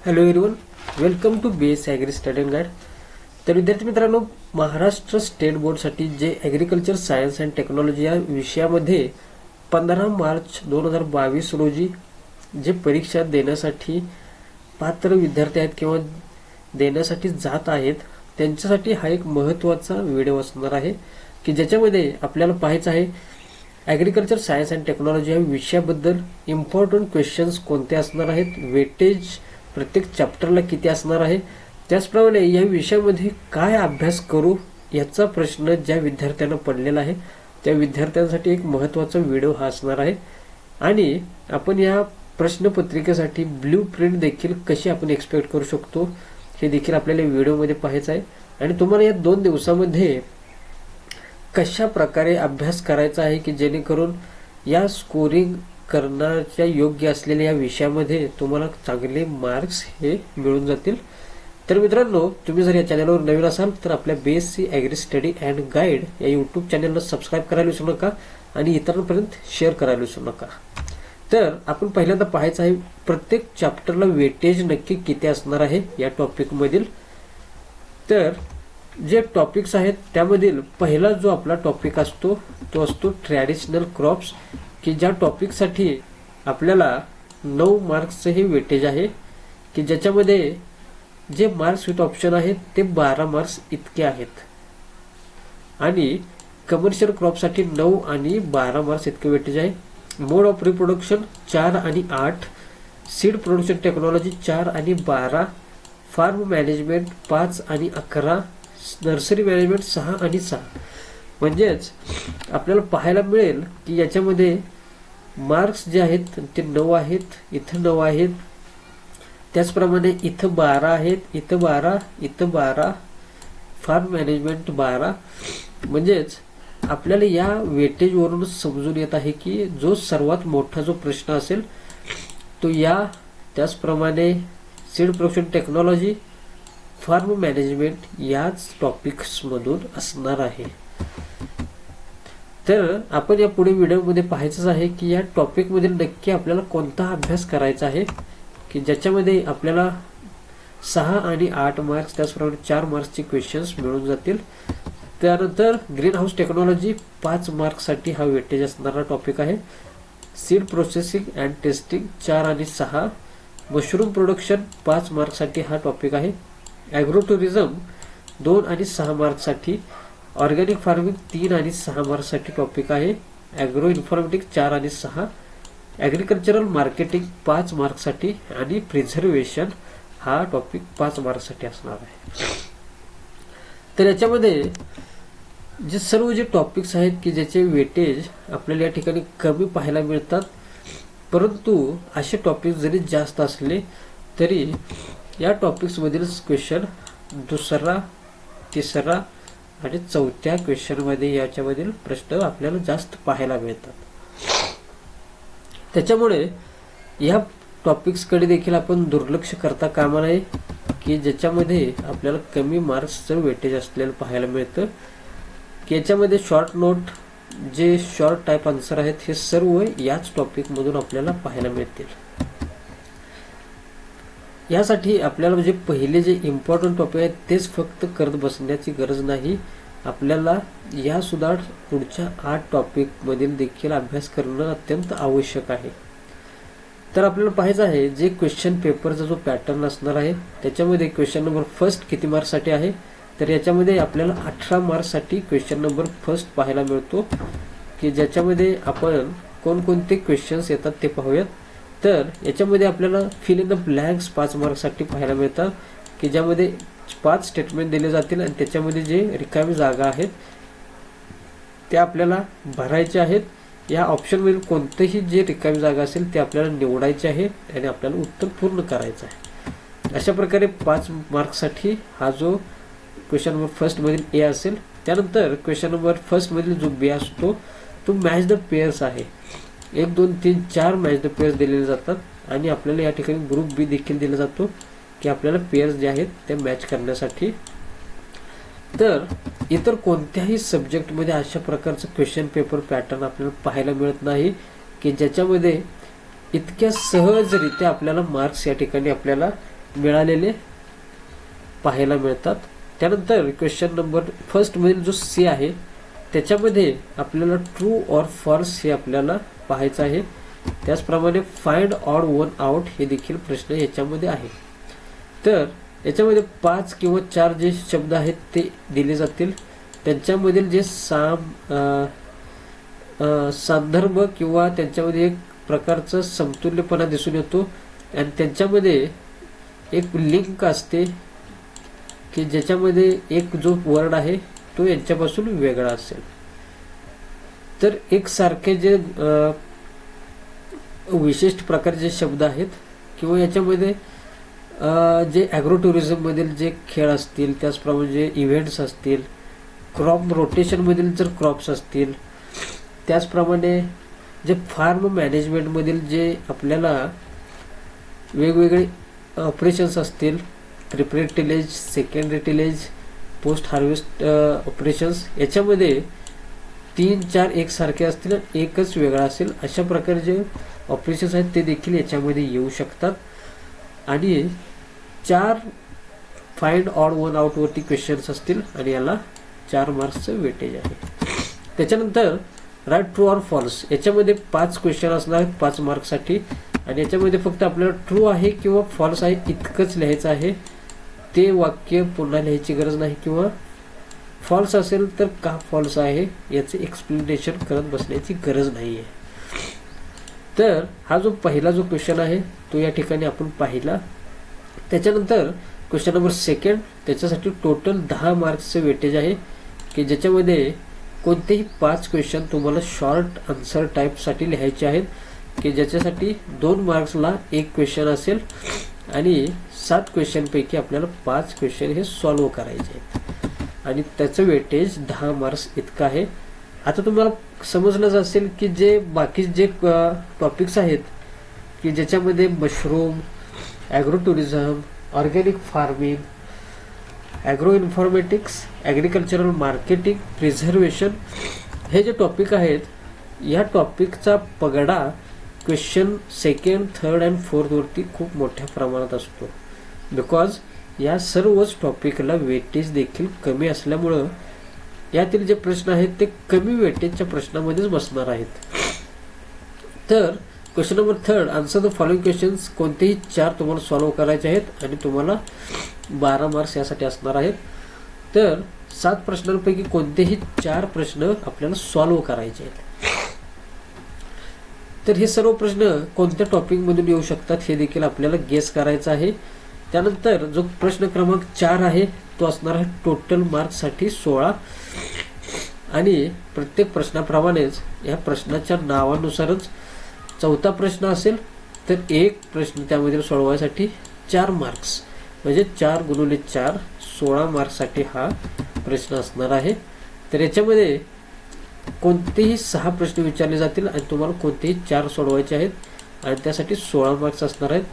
Hello everyone, welcome to BSc agri study and guide. तर विद्यार्थी मित्रांनो, महाराष्ट्र स्टेट बोर्डसाठी जे ॲग्रिकल्चर सायन्स अँड टेक्नॉलॉजी या विषयामध्ये 15 मार्च 2022 रोजी जे परीक्षा देण्यासाठी पात्र विद्यार्थी आहेत किंवा देण्यासाठी जात आहेत त्यांच्यासाठी हा एक महत्त्वाचा व्हिडिओ असणार आहे की ज्याच्यामध्ये आपल्याला पाहायचं आहे ॲग्रिकल्चर सायन्स अँड टेक्नॉलॉजी या विषयाबद्दल इम्पॉर्टंट क्वेश्चन्स कोणते असणार आहेत, वेटेज प्रत्येक चॅप्टरला किती असणार आहे, त्याचप्रमाणे या विषयामध्ये काय अभ्यास करू याचा प्रश्न ज्या विद्यार्थ्यांना पडलेला आहे त्या विद्यार्थ्यांसाठी एक महत्त्वाचा व्हिडिओ हा असणार आहे. आणि आपण या प्रश्नपत्रिकेसाठी ब्लू प्रिंट देखील कशी आपण एक्सपेक्ट करू शकतो हे देखील आपल्याला व्हिडिओमध्ये पाहायचं आहे. आणि तुम्हाला या 2 दिवसामध्ये कशा प्रकारे अभ्यास करायचा आहे की जेणेकरून या स्कोरिंग करण्याच्या योग्य असलेल्या या विषयामध्ये तुम्हाला चांगले मार्क्स हे मिळून जातील. तर मित्रांनो, तुम्ही जर या चॅनलवर नवीन असाल तर आपल्या BSc agri study and guide या यूट्यूब चॅनलला सबस्क्राईब करायला विसरू नका आणि इतरांपर्यंत शेअर करायला विसरू नका. तर आपण पहिल्यांदा पाहायचं आहे प्रत्येक चॅप्टरला वेटेज नक्की किती असणार आहे या टॉपिकमधील. तर जे टॉपिक्स आहेत त्यामधील पहिला जो आपला टॉपिक असतो तो असतो ट्रॅडिशनल क्रॉप्स, की ज्या टॉपिकसाठी आपल्याला 9 मार्क्सचं हे वेटेज आहे की ज्याच्यामध्ये जे मार्क्स विथ ऑप्शन आहेत ते 12 मार्क्स इतके आहेत. आणि कमर्शियल क्रॉपसाठी 9 आणि 12 मार्क्स इतके वेटेज आहे. मोड ऑफ रिप्रोडक्शन 4 आणि 8, सीड प्रोडक्शन टेक्नॉलॉजी 4 आणि 12, फार्म मॅनेजमेंट 5 आणि 11, नर्सरी मॅनेजमेंट 6 आणि 6. म्हणजेच आपल्याला पाहायला मिळेल की याच्यामध्ये मार्क्स जे आहेत ते 9 आहेत, इथं 9 आहेत, त्याचप्रमाणे इथं 12 आहेत, इथं 12, इथं 12, फार्म मॅनेजमेंट 12. म्हणजेच आपल्याला या वेटेजवरून समजून येत आहे की जो सर्वात मोठा जो प्रश्न असेल तो या त्याचप्रमाणे seed production technology, farm management याच टॉपिक्समधून असणार आहे. तर आपण या पुढे व्हिडिओमध्ये पाहायचंच आहे की या टॉपिकमध्ये नक्की आपल्याला कोणता अभ्यास करायचा आहे की ज्याच्यामध्ये आपल्याला 6 आणि 8 मार्क्स त्याचप्रमाणे 4 मार्क्सचे क्वेश्चन्स मिळून जातील. त्यानंतर ग्रीन हाऊस टेक्नॉलॉजी 5 मार्क्ससाठी हा वेटेज असणारा टॉपिक आहे. सीड प्रोसेसिंग अँड टेस्टिंग 4 आणि 6, मशरूम प्रोडक्शन 5 मार्क्ससाठी हा टॉपिक आहे. ॲग्रो टुरिझम 2 आणि 6 मार्क्ससाठी, ऑर्गॅनिक फार्मिंग 3 आणि 6 मार्क्ससाठी टॉपिक आहे. ॲग्रो इन्फॉर्मॅटिक्स 4 आणि 6, ॲग्रिकल्चरल मार्केटिंग 5 मार्क्ससाठी आणि प्रिझर्वेशन हा टॉपिक 5 मार्क्ससाठी असणार आहे. तर याच्यामध्ये जे सर्व जे टॉपिक्स आहेत की ज्याचे वेटेज आपल्याला या ठिकाणी कमी पाहायला मिळतात, परंतु असे टॉपिक जरी जास्त असले तरी या टॉपिक्समधील क्वेश्चन दुसरा, तिसरा आणि चौथ्या क्वेश्चनमध्ये याच्यामधील प्रश्न आपल्याला जास्त पाहायला मिळतात. त्याच्यामुळे या टॉपिक्सकडे देखील आपण दुर्लक्ष करता कामा नये की ज्याच्यामध्ये आपल्याला कमी मार्क्सचं वेटेज असलेलं पाहायला मिळतं. की याच्यामध्ये शॉर्ट नोट जे शॉर्ट टाईप आन्सर आहेत हे सर्व याच टॉपिकमधून आपल्याला पाहायला मिळतील. यासाठी आपल्याला म्हणजे पहिले जे इम्पॉर्टंट टॉपिक आहेत तेच फक्त करत बसण्याची गरज नाही, आपल्याला या सुद्धा पुढच्या 8 टॉपिकमधील देखील अभ्यास करणं अत्यंत आवश्यक आहे. तर आपल्याला पाहायचं आहे जे क्वेश्चन पेपरचा जो पॅटर्न असणार आहे त्याच्यामध्ये क्वेश्चन नंबर फर्स्ट किती मार्क्ससाठी आहे, तर याच्यामध्ये आपल्याला 18 मार्क्ससाठी क्वेश्चन नंबर फर्स्ट पाहायला मिळतो की ज्याच्यामध्ये आपण कोणकोणते क्वेश्चन्स येतात ते पाहूयात. तर याच्यामध्ये आपल्याला फिल इन द ब्लँक्स 5 मार्क्ससाठी पाहायला मिळतात की ज्यामध्ये 5 स्टेटमेंट दिले जातील आणि त्याच्यामध्ये जे रिकामी जागा आहेत त्या आपल्याला भरायच्या आहेत. या ऑप्शनमधील कोणतेही जे रिकामी जागा असेल ते आपल्याला निवडायचे आहे आणि आपल्याला उत्तर पूर्ण करायचं आहे. अशा प्रकारे 5 मार्क्ससाठी हा जो क्वेश्चन नंबर फर्स्टमधील ए असेल. त्यानंतर क्वेश्चन नंबर फर्स्टमधील जो बी असतो तो मॅच द पेअर्स आहे. 1, 2, 3, 4 मॅच द पेअर्स दिलेले जातात आणि आपल्याला या ठिकाणी ग्रुप बी देखील दिला जातो की आपल्याला पेअर्स जे आहेत ते मॅच करण्यासाठी. तर इतर कोणत्याही सब्जेक्टमध्ये अशा प्रकारचं क्वेश्चन पेपर पॅटर्न आपल्याला पाहायला मिळत नाही की ज्याच्यामध्ये इतक्या सहजरित्या आपल्याला मार्क्स या ठिकाणी आपल्याला मिळालेले पाहायला मिळतात. त्यानंतर क्वेश्चन नंबर फर्स्ट मधील जो सी आहे त्याच्यामध्ये आपल्याला ट्रू ऑर फॉल्स हे आपल्याला पाहायचं आहे. त्याचप्रमाणे फाइंड ऑड वन आउट हे देखील प्रश्न याच्यामध्ये आहे. तर याच्यामध्ये 5 किंवा 4 जे शब्द आहेत ते दिले जातील. त्यांच्यामधील जे संदर्भ किंवा त्यांच्यामध्ये एक प्रकारचा समतुल्यपणा दिसून येतो आणि त्यांच्यामध्ये एक लिंक असते की ज्याच्यामध्ये एक जो वर्ड आहे तो यांच्यापासून वेगळा असेल. तर एक सारखे जे विशिष्ट प्रकारचे शब्द आहेत किंवा याच्यामध्ये जे ॲग्रो टुरिझम मधील जे खेळ असतील, त्याचप्रमाणे जे इव्हेंट्स असतील, क्रॉप रोटेशन मधील जर क्रॉप्स असतील, त्याचप्रमाणे जे फार्म मॅनेजमेंट मधील जे आपल्याला वेगवेगळे ऑपरेशन्स असतील, prepared tillage, secondary tillage, post harvest operations, याच्यामध्ये 3-4 एकसारखे असतील आणि एकच वेगळा असेल. अशा प्रकारे जे ऑपरेशन्स आहेत ते देखील याच्यामध्ये येऊ शकतात. आणि 4 फाइंड ऑड वन आउट वरती क्वेश्चन्स असतील आणि याला 4 मार्क्सचं वेटेज आहे. त्याच्यानंतर राईट ट्रू ऑर फॉल्स याच्यामध्ये 5 क्वेश्चन असणार 5 मार्क्ससाठी आणि याच्यामध्ये फक्त आपल्याला ट्रू आहे किंवा फॉल्स आहे इतकंच लिहायचं आहे. ते वाक्य पुन्हा लिहायची गरज नाही किंवा फॉल्स असेल तर का फॉल्स आहे याचे एक्सप्लेनेशन करत बसण्याची गरज नाही आहे. तर हा जो पहिला जो क्वेश्चन आहे तो या ठिकाणी आपण पाहिला. त्याच्यानंतर क्वेश्चन नंबर सेकंड, त्याच्यासाठी टोटल 10 मार्क्सचे वेटेज आहे की ज्याच्यामध्ये कोणतेही 5 क्वेश्चन तुम्हाला शॉर्ट आन्सर टाईपसाठी लिहायचे आहेत की ज्याच्यासाठी 2 मार्क्सला 1 क्वेश्चन असेल आणि 7 क्वेश्चनपैकी आपल्याला 5 क्वेश्चन हे सॉल्व्ह करायचे आहेत आणि त्याचं वेटेज 10 मार्क्स इतकं आहे. आता तुम्हाला समजलंच असेल की जे बाकी जे टॉपिक्स आहेत की ज्याच्यामध्ये mushroom, agro tourism, organic farming, agro informatics, agricultural marketing, preservation हे जे टॉपिक आहेत या टॉपिकचा पगडा question second, third and fourth वरती खूप मोठ्या प्रमाणात असतो. बिकॉज या सर्वच टॉपिकला वेटेज देखील कमी असल्यामुळं यातील जे प्रश्न आहेत ते कमी वेटेजच्या प्रश्नामध्येच बसणार आहेत. तर question number third, answer the following questions, कोणतेही 4 तुम्हाला सॉल्व्ह करायचे आहेत आणि तुम्हाला 12 मार्क्स यासाठी असणार आहेत. तर 7 प्रश्नांपैकी कोणतेही 4 प्रश्न आपल्याला सॉल्व्ह करायचे आहेत. तर हे सर्व प्रश्न कोणत्या टॉपिक मधून येऊ शकतात हे देखील आपल्याला गेस करायचं आहे. त्यानंतर जो प्रश्न क्रमांक 4 आहे तो असणार आहे टोटल मार्क्ससाठी 16 आणि प्रत्येक प्रश्नाप्रमाणेच या प्रश्नाच्या नावानुसारच चौथा प्रश्न असेल तर एक प्रश्न त्यामध्ये सोडवायसाठी 4 मार्क्स म्हणजे 4 गुणिले 4 16 मार्क्ससाठी हा प्रश्न असणार आहे. तर याच्यामध्ये कोणतेही 6 प्रश्न विचारले जातील आणि तुम्हाला कोणतेही 4 सोडवायचे आहेत आणि त्यासाठी 16 मार्क्स असणार आहेत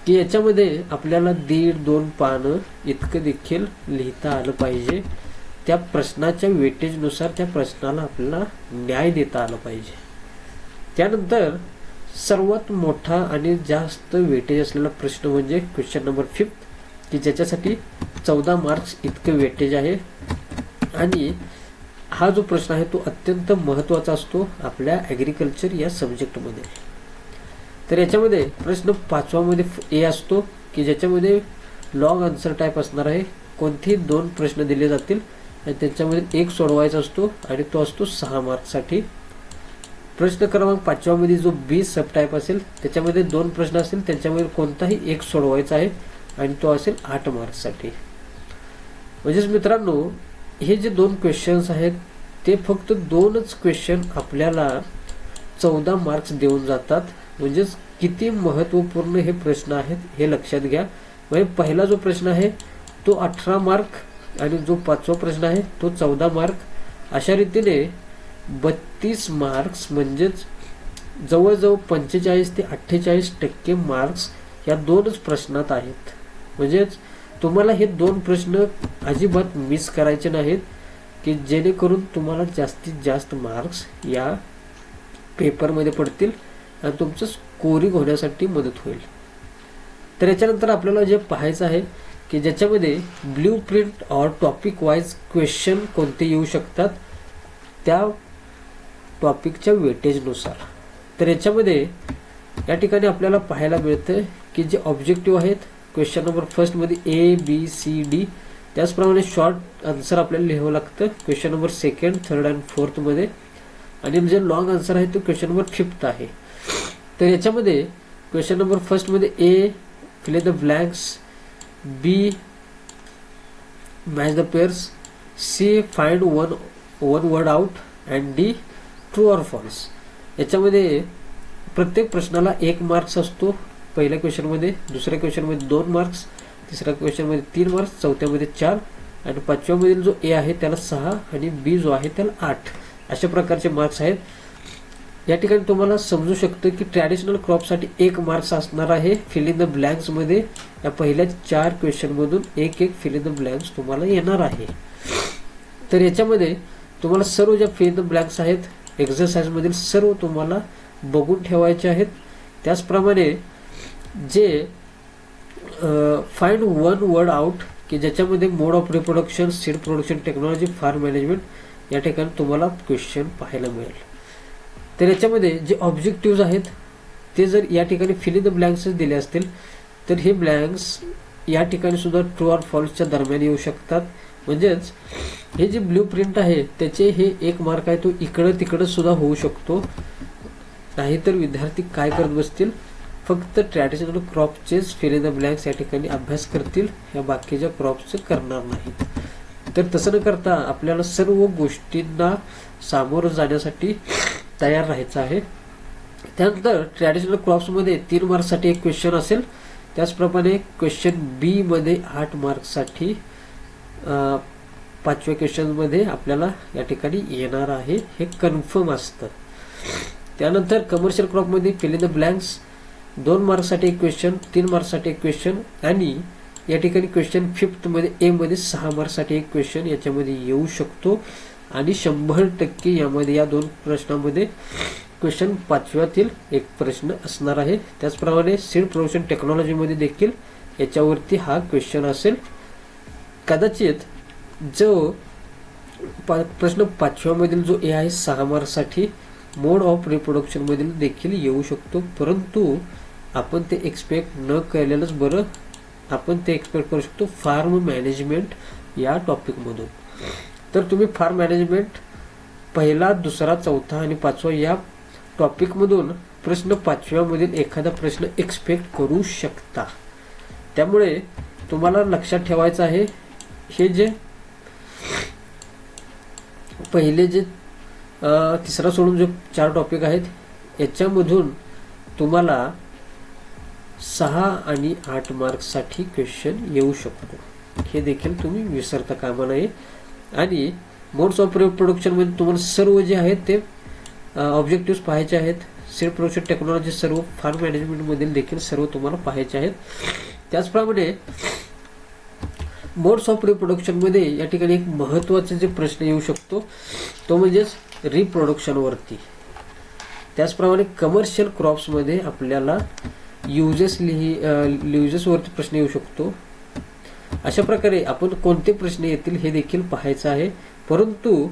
की याच्यामध्ये आपल्याला 1.5-2 पानं इतकं देखील लिहिता आलं पाहिजे. त्या प्रश्नाच्या वेटेजनुसार त्या प्रश्नाला आपल्याला न्याय देता आला पाहिजे. त्यानंतर सर्वात मोठा आणि जास्त वेटेज असलेला प्रश्न म्हणजे क्वेश्चन नंबर 5 की ज्याच्यासाठी 14 मार्क्स इतके वेटेज आहे आणि हा जो प्रश्न आहे तो अत्यंत महत्त्वाचा असतो आपल्या ॲग्रिकल्चर या सब्जेक्टमध्ये. तर याच्यामध्ये प्रश्न 5वा मध्ये ए असतो की ज्याच्यामध्ये लॉंग आन्सर टाईप असणार आहे. कोणतेही 2 प्रश्न दिले जातील आणि त्याच्यामध्ये एक सोडवायचा असतो आणि तो असतो 6 मार्क्ससाठी. प्रश्न क्रमांक 5वा मध्ये जो बी सब टाईप असेल त्याच्यामध्ये 2 प्रश्न असतील त्याच्यामध्ये कोणताही एक सोडवायचा आहे आणि तो असेल 8 मार्क्ससाठी. म्हणजेच मित्रांनो हे जे 2 क्वेश्चन्स आहेत ते फक्त 2च क्वेश्चन आपल्याला 14 मार्क्स देऊन जातात. म्हणजेच किती महत्त्वपूर्ण हे प्रश्न आहेत हे लक्षात घ्या. म्हणजे पहिला जो प्रश्न आहे तो 18 मार्क आणि जो 5वा प्रश्न आहे तो 14 मार्क. अशा रीतीने 32 मार्क्स म्हणजेच जवळजवळ 45 ते 48% मार्क्स या 2च प्रश्नात आहेत. म्हणजेच तुम्हाला हे 2 प्रश्न अजिबात मिस करायचे नाहीत की जेणेकरून तुम्हाला जास्तीत जास्त मार्क्स या पेपरमध्ये पडतील आणि तुमचं स्कोरिंग होण्यासाठी मदत होईल. तर याच्यानंतर आपल्याला जे पाहायचं आहे की ज्याच्यामध्ये ब्ल्यू प्रिंट और टॉपिक वाईज क्वेश्चन कोणते येऊ शकतात त्या टॉपिकच्या वेटेजनुसार. तर याच्यामध्ये या ठिकाणी आपल्याला पाहायला मिळतं की जे ऑब्जेक्टिव्ह आहेत क्वेश्चन नंबर फर्स्टमध्ये ABCD, त्याचप्रमाणे शॉर्ट आन्सर आपल्याला लिहावं लागतं question number second, third and फोर्थमध्ये, आणि जे लॉंग आन्सर आहे तो क्वेश्चन नंबर फिफ्थ आहे. तर याच्यामध्ये क्वेश्चन नंबर फर्स्टमध्ये A fill in the blanks, B match the pairs, C find one word out and D true और फॉल्स. याच्यामध्ये प्रत्येक प्रश्नाला 1 मार्क्स असतो. पहिल्या क्वेश्चनमध्ये, दुसऱ्या क्वेश्चनमध्ये 2 मार्क्स, तिसऱ्या क्वेश्चनमध्ये 3 मार्क्स, चौथ्यामध्ये 4 आणि पाचव्यामधील जो A आहे त्याला 6 आणि B जो आहे त्याला 8 अशा प्रकारचे मार्क्स आहेत. या ठिकाणी तुम्हाला समजू शकतं की ट्रॅडिशनल क्रॉपसाठी 1 मार्क्स असणार आहे फिल इन द ब्लँक्स मध्ये. या पहिल्या 4 क्वेश्चन मधून एक फिल इन द ब्लँक्स तुम्हाला येणार आहे. तर याच्यामध्ये तुम्हाला सर्व ज्या फिल इन द ब्लँक्स आहेत एक्सरसाइज मधील सर्व तुम्हाला बघून ठेवायचे आहेत. त्याचप्रमाणे जे फाइंड वन वर्ड आउट की ज्याच्यामध्ये mode of reproduction, seed production technology, farm management या ठिकाणी तुम्हाला क्वेश्चन पाहायला मिळेल. तर याच्यामध्ये जे ऑब्जेक्टिव्ह आहेत ते जर या ठिकाणी फिल इन द ब्लँक्स दिले असतील तर हे ब्लँक्स या ठिकाणी सुद्धा ट्रू और फॉल्सच्या दरम्यान येऊ शकतात. म्हणजेच हे जे ब्ल्यू प्रिंट आहे त्याचे हे 1 मार्क आहे तो इकडं तिकडं सुद्धा होऊ शकतो. नाहीतर विद्यार्थी काय करत बसतील, फक्त ट्रॅडिशनल क्रॉपचेच फिल इन द ब्लँक्स या ठिकाणी अभ्यास करतील, या बाकीच्या क्रॉपचे करणार नाहीत. तर तसं न करता आपल्याला सर्व गोष्टींना सामोरं जाण्यासाठी तयार राहायचं आहे. त्यानंतर ट्रॅडिशनल क्रॉप्समध्ये 3 मार्क्ससाठी एक क्वेश्चन असेल. त्याचप्रमाणे क्वेश्चन बी मध्ये 8 मार्क्ससाठी 5व्या क्वेश्चनमध्ये आपल्याला या ठिकाणी येणार आहे, हे कन्फर्म असतं. त्यानंतर कमर्शियल क्रॉपमध्ये फिल इन द ब्लँक्स 2 मार्क्ससाठी एक क्वेश्चन, 3 मार्क्ससाठी एक क्वेश्चन आणि या ठिकाणी क्वेश्चन 5th मध्ये A मध्ये 6 मार्क्ससाठी एक क्वेश्चन याच्यामध्ये येऊ शकतो. आणि 100% यामध्ये या 2 प्रश्नांमध्ये क्वेश्चन 5व्यातील एक प्रश्न असणार आहे. त्याचप्रमाणे सीड प्रोडक्शन टेक्नॉलॉजी मध्ये देखील याच्यावरती हा क्वेश्चन असेल. कदाचित जो प्रश्न 5व्यामधील जो A आहे 6 मार्क्ससाठी मोड ऑफ रिप्रोडक्शन मधील देखील येऊ शकतो, परंतु आपण ते एक्सपेक्ट न केलेलंच बरं. आपण ते एक्सपेक्ट करू शकतो फार्म मॅनेजमेंट या टॉपिक मधून. तर तुम्ही फार्म मॅनेजमेंट पहिला, दुसरा, चौथा आणि 5वा या टॉपिक मधून प्रश्न 5व्यामधील एखादा प्रश्न एक्सपेक्ट करू शकता. त्यामुळे तुम्हाला लक्षात ठेवायचं आहे हे जे पहिले जे तिसरा सोडून जो 4 टॉपिक आहेत याच्यामधून तुम्हाला 6 आणि 8 मार्क्ससाठी क्वेश्चन येऊ शकतो, हे देखील तुम्ही विसरता कामा नये. आणि मोड्स ऑफ रिप्रोडक्शन मध्ये तुम्हाला सर्व जे आहेत ते ऑब्जेक्टिव्ह पाहायचे आहेत. सीड प्रोडक्शन टेक्नॉलॉजी सर्व, फार्म मॅनेजमेंट मधील देखील सर्व तुम्हाला पाहायचे आहेत. त्याचप्रमाणे मोड्स ऑफ रिप्रोडक्शन मध्ये या ठिकाणी एक महत्त्वाचे जे प्रश्न येऊ शकतो तो म्हणजेच रिप्रोडक्शन वरती. त्याचप्रमाणे कमर्शियल क्रॉप्स मध्ये आपल्याला युजेस वरती प्रश्न येऊ शकतो. अशा प्रकारे आपण कोणते प्रश्न येतील हे देखील पाहायचं आहे. परंतु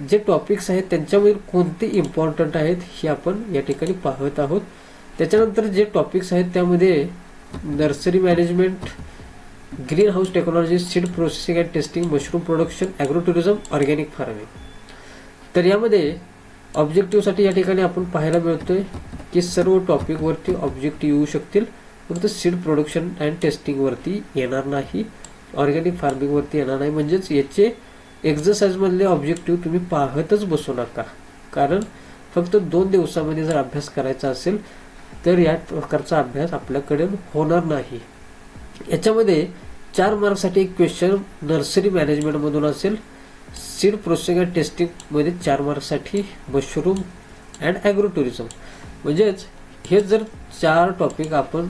जे टॉपिक्स आहेत त्यांच्यामध्ये कोणते इम्पॉर्टंट आहेत हे आपण या ठिकाणी पाहत आहोत. त्याच्यानंतर जे टॉपिक्स आहेत त्यामध्ये nursery management, green house technology, seed processing and testing, mushroom production, agro tourism, organic farming. तर यामध्ये ऑब्जेक्टिव्हसाठी या ठिकाणी आपण पाहायला मिळतोय की सर्व टॉपिक वरती ऑब्जेक्टिव्ह येऊ शकतील, फक्त सीड प्रोडक्शन अँड टेस्टिंग वरती येणार नाही, ऑर्गॅनिक फार्मिंग वरती येणार नाही. म्हणजेच याचे एक्सरसाइज मधले ऑब्जेक्टिव्ह तुम्ही पाहतच बसू नका, कारण फक्त 2 दिवसामध्ये जर अभ्यास करायचा असेल तर या प्रकारचा अभ्यास आपल्याकडे होणार नाही. याच्यामध्ये 4 मार्क्ससाठी एक क्वेश्चन नर्सरी मॅनेजमेंट मधून असेल. सीड प्रोसेसिंग अँड टेस्टिंग मध्ये 4 मार्क्ससाठी मशरूम अँड ॲग्रो टुरिझम. म्हणजेच हे जर 4 टॉपिक आपण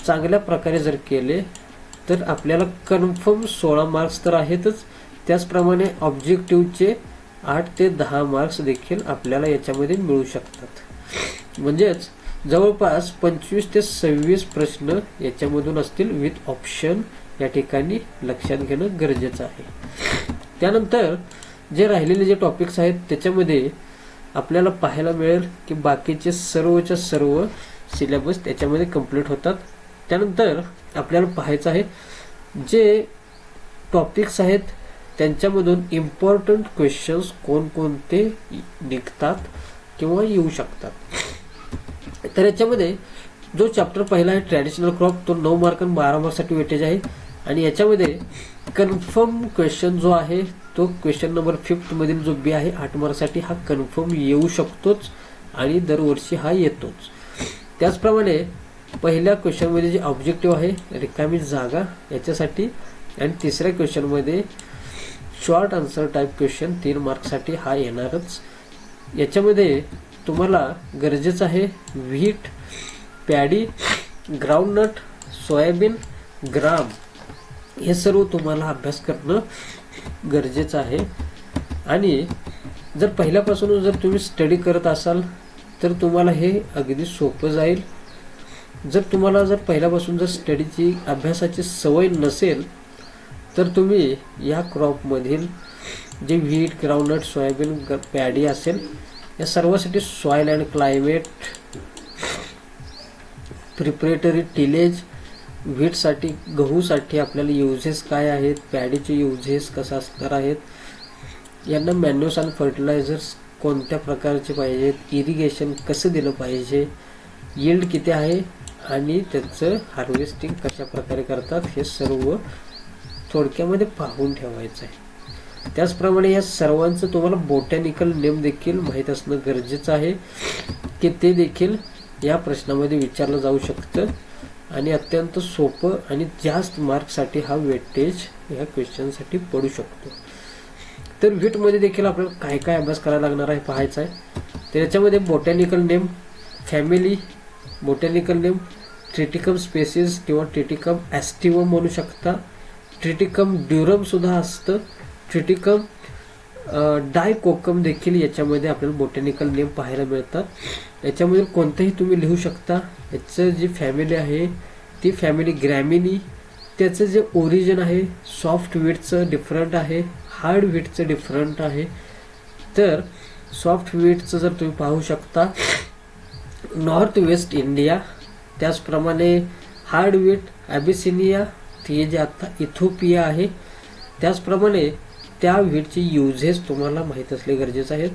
चांगल्या प्रकारे जर केले तर आपल्याला कन्फर्म 16 मार्क्स तर आहेतच. त्याचप्रमाणे ऑब्जेक्टिव्हचे 8 ते 10 मार्क्स देखील आपल्याला याच्यामध्ये मिळू शकतात. म्हणजेच जवळपास 25 ते 26 प्रश्न याच्यामधून असतील विथ ऑप्शन, या ठिकाणी लक्षात घेणं गरजेचं आहे. त्यानंतर जे राहिलेले जे टॉपिक्स आहेत त्याच्यामध्ये आपल्याला पाहायला मिळेल की बाकीचे सर्वच्या सर्व सिलेबस त्याच्यामध्ये कंप्लीट होतात. त्यानंतर आपल्याला पाहायचं आहे जे टॉपिक्स आहेत त्यांच्यामधून इम्पॉर्टंट क्वेश्चन्स कोणकोणते निघतात किंवा येऊ शकतात. तर याच्यामध्ये जो चॅप्टर पहिला आहे ट्रॅडिशनल क्रॉप, तो 9 मार्क आणि 12 मार्कसाठी वेटेज आहे. आणि याच्यामध्ये कन्फर्म क्वेश्चन जो आहे तो क्वेश्चन नंबर 5 मधील जो बी आहे 8 मार्कसाठी, हा कन्फर्म येऊ शकतोच आणि दरवर्षी हा येतोच. त्याचप्रमाणे पहिल्या क्वेश्चनमध्ये जे ऑब्जेक्टिव्ह आहे रिकामी जागा याच्यासाठी, आणि तिसऱ्या क्वेश्चनमध्ये शॉर्ट आन्सर टाईप क्वेश्चन 3 मार्कसाठी हा येणारच. याच्यामध्ये तुम्हाला गरजेचं आहे व्हीट, पॅडी, ग्राउंडनट, सोयाबीन, ग्राम हे सर्व तुम्हाला अभ्यास करणं गरजेचं आहे. आणि जर पहिल्यापासून जर तुम्ही स्टडी करत असाल तर तुम्हाला हे अगदी सोपं जाईल. जर तुम्हाला जर पहिल्यापासून जर स्टडीची अभ्यासाची सवय नसेल तर तुम्ही या क्रॉपमधील जे व्हीट, ग्राउंडनट, सोयाबीन, पॅडी असेल या सर्वासाठी soil and climate, preparatory tillage, व्हीटसाठी गहूसाठी आपल्याला युजेस काय आहेत, पॅडीचे युजेस कसा असणार आहेत, यांना मॅन्युअल्स आणि फर्टिलायझर्स कोणत्या प्रकारचे पाहिजेत, इरिगेशन कसं दिलं पाहिजे, यील्ड किती आहे आणि त्याचं हार्वेस्टिंग कशा प्रकारे करतात हे सर्व थोडक्यामध्ये पाहून ठेवायचं आहे. त्याचप्रमाणे या सर्वांचं तुम्हाला बोटॅनिकल नेम देखील माहीत असणं गरजेचं आहे की ते देखील या प्रश्नामध्ये विचारलं जाऊ शकतं आणि अत्यंत सोपं आणि जास्त मार्कसाठी हा वेटेज या क्वेश्चनसाठी पडू शकतो. तर व्हीटमध्ये देखील आपल्याला काय काय अभ्यास करायला लागणार आहे पाहायचं आहे. तर याच्यामध्ये botanical name, family, botanical name, Triticum species किंवा ट्रिटिकम ॲस्टिवम म्हणू शकता, ट्रिटिकम ड्युरम सुद्धा असतं, ट्रिटिकम डायकोकम देखील याच्यामध्ये आपल्याला बोटॅनिकल नेम पाहायला मिळतात. याच्यामध्ये कोणतंही तुम्ही लिहू शकता. याचं जी फॅमिली आहे ती फॅमिली ग्रॅमिनी, त्याचं जे ओरिजिन आहे सॉफ्ट व्हीटचं डिफरंट आहे, हार्ड व्हीटचं डिफरंट आहे. तर सॉफ्ट व्हीटचं जर तुम्ही पाहू शकता नॉर्थ वेस्ट इंडिया, त्याचप्रमाणे हार्ड व्हीट ॲबिसिनिया, ते जे आता इथिओपिया आहे. त्याचप्रमाणे त्या व्हीटचे युजेस तुम्हाला माहीत असले गरजेचे आहेत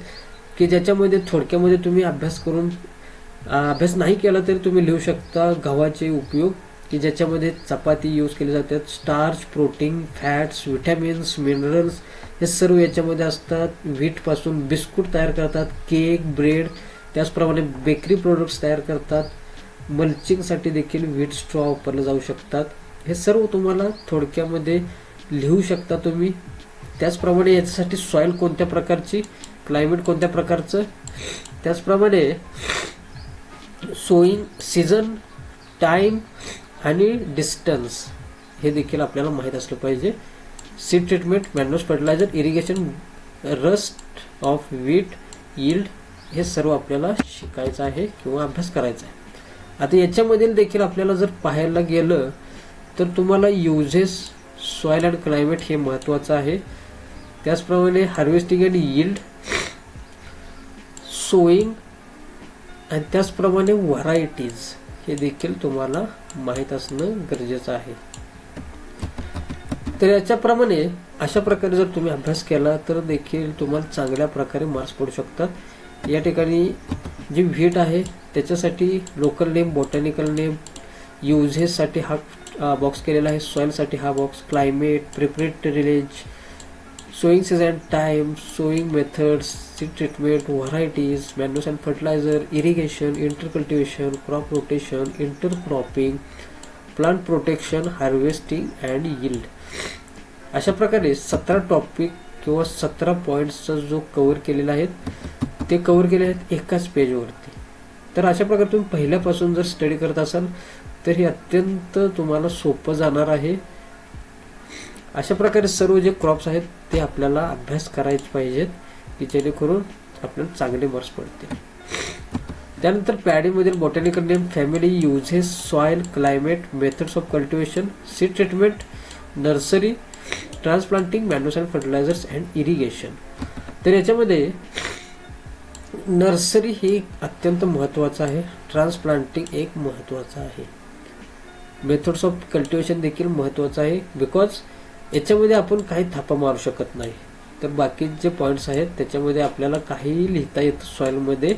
की ज्याच्यामध्ये थोडक्यामध्ये तुम्ही अभ्यास नाही केला तरी तुम्ही लिहू शकता गव्हाचे उपयोग की ज्याच्यामध्ये चपाती यूज केली जातात, starch, protein, fats, vitamins, minerals हे सर्व याच्यामध्ये असतात. व्हीटपासून बिस्कुट तयार करतात, केक, ब्रेड, त्याचप्रमाणे बेकरी प्रोडक्ट्स तयार करतात. मल्चिंगसाठी देखील व्हीट स्ट्रॉ वापरले जाऊ शकतात. हे सर्व तुम्हाला थोडक्यामध्ये लिहू शकता तुम्ही. त्याचप्रमाणे याच्यासाठी सॉइल कोणत्या प्रकारची, क्लायमेट कोणत्या प्रकारचं, त्याचप्रमाणे सोईंग सीझन, टाइम आणि डिस्टन्स हे देखील आपल्याला माहीत असलं पाहिजे. Seed treatment, manual fertiliser, irrigation, rust of wheat, yield हे सर्व आपल्याला शिकायचं आहे किंवा अभ्यास करायचा आहे. आता याच्यामधील देखील आपल्याला जर पाहायला गेलं तर तुम्हाला युजेस, सॉइल अँड क्लायमेट हे महत्त्वाचं आहे. त्याचप्रमाणे हार्वेस्टिंग अँड यील्ड, सोईंग आणि त्याचप्रमाणे व्हरायटीज हे देखील तुम्हाला माहीत असणं गरजेचं आहे. तर याच्याप्रमाणे अशा प्रकारे जर तुम्ही अभ्यास केला तर देखील तुम्हाला चांगल्या प्रकारे मार्क्स पडू शकतात. या ठिकाणी जी व्हीट आहे त्याच्यासाठी लोकल नेम, बॉटॅनिकल नेम, युजेससाठी हा बॉक्स केलेला आहे, सॉइलसाठी हा box, climate, preparatory tillage, sowing season, time, sowing methods, seed treatment, varieties, manuals and fertiliser, irrigation, intercultivation, crop rotation, intercropping, plant protection, harvesting and yield. अशा प्रकारे 17 टॉपिक किंवा 17 पॉईंट्सचा जो कव्हर केलेला आहे ते कव्हर केले आहेत एकाच पेजवरती. तर अशा प्रकारे तुम्ही पहिल्यापासून जर स्टडी करत असाल तर हे अत्यंत तुम्हाला सोपं जाणार आहे. अशा प्रकारे सर्व जे क्रॉप्स आहेत ते आपल्याला अभ्यास करायचे पाहिजेत की जेणेकरून आपल्याला चांगले मार्क्स पडतील. त्यानंतर पॅडीमधील botanical name, family, uses, soil, climate, methods of cultivation, seed treatment, nursery, transplanting, manuals and fertilisers and irrigation. तर याच्यामध्ये नर्सरी हे अत्यंत महत्त्वाचं आहे, ट्रान्सप्लांटिंग एक महत्त्वाचं आहे, मेथड्स ऑफ कल्टिवेशन देखील महत्त्वाचं आहे. बिकॉज याच्यामध्ये आपण काही थापा मारू शकत नाही. तर बाकी जे पॉईंट्स आहेत त्याच्यामध्ये आपल्याला काहीही लिहिता येतं. सॉइलमध्ये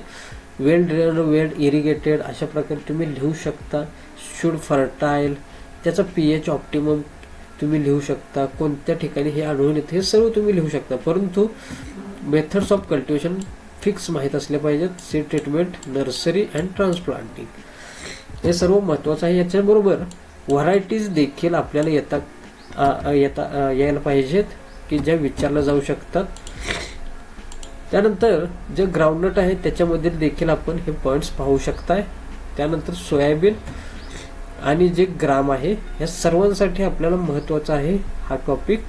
वेल ड्रेन, वेल इरिगेटेड अशा प्रकारे तुम्ही लिहू शकता. शुड फर्टाईल, त्याचा पीएच ऑप्टिमम तुम्ही लिहू शकता. कोणत्या ठिकाणी हे आढळून येते हे सर्व तुम्ही लिहू शकता. परंतु मेथड्स ऑफ कल्टिवेशन फिक्स माहीत असले पाहिजेत. Seed treatment, nursery and transplanting हे सर्व महत्त्वाचं आहे. याच्याबरोबर व्हरायटीज देखील आपल्याला यायला पाहिजेत की ज्या विचारल्या जाऊ शकतात. त्यानंतर जे ग्राउंडनट आहे त्याच्यामध्ये देखील आपण हे पॉईंट्स पाहू शकताय. त्यानंतर सोयाबीन आणि जे ग्राम आहे या सर्वांसाठी आपल्याला महत्त्वाचा आहे हा टॉपिक.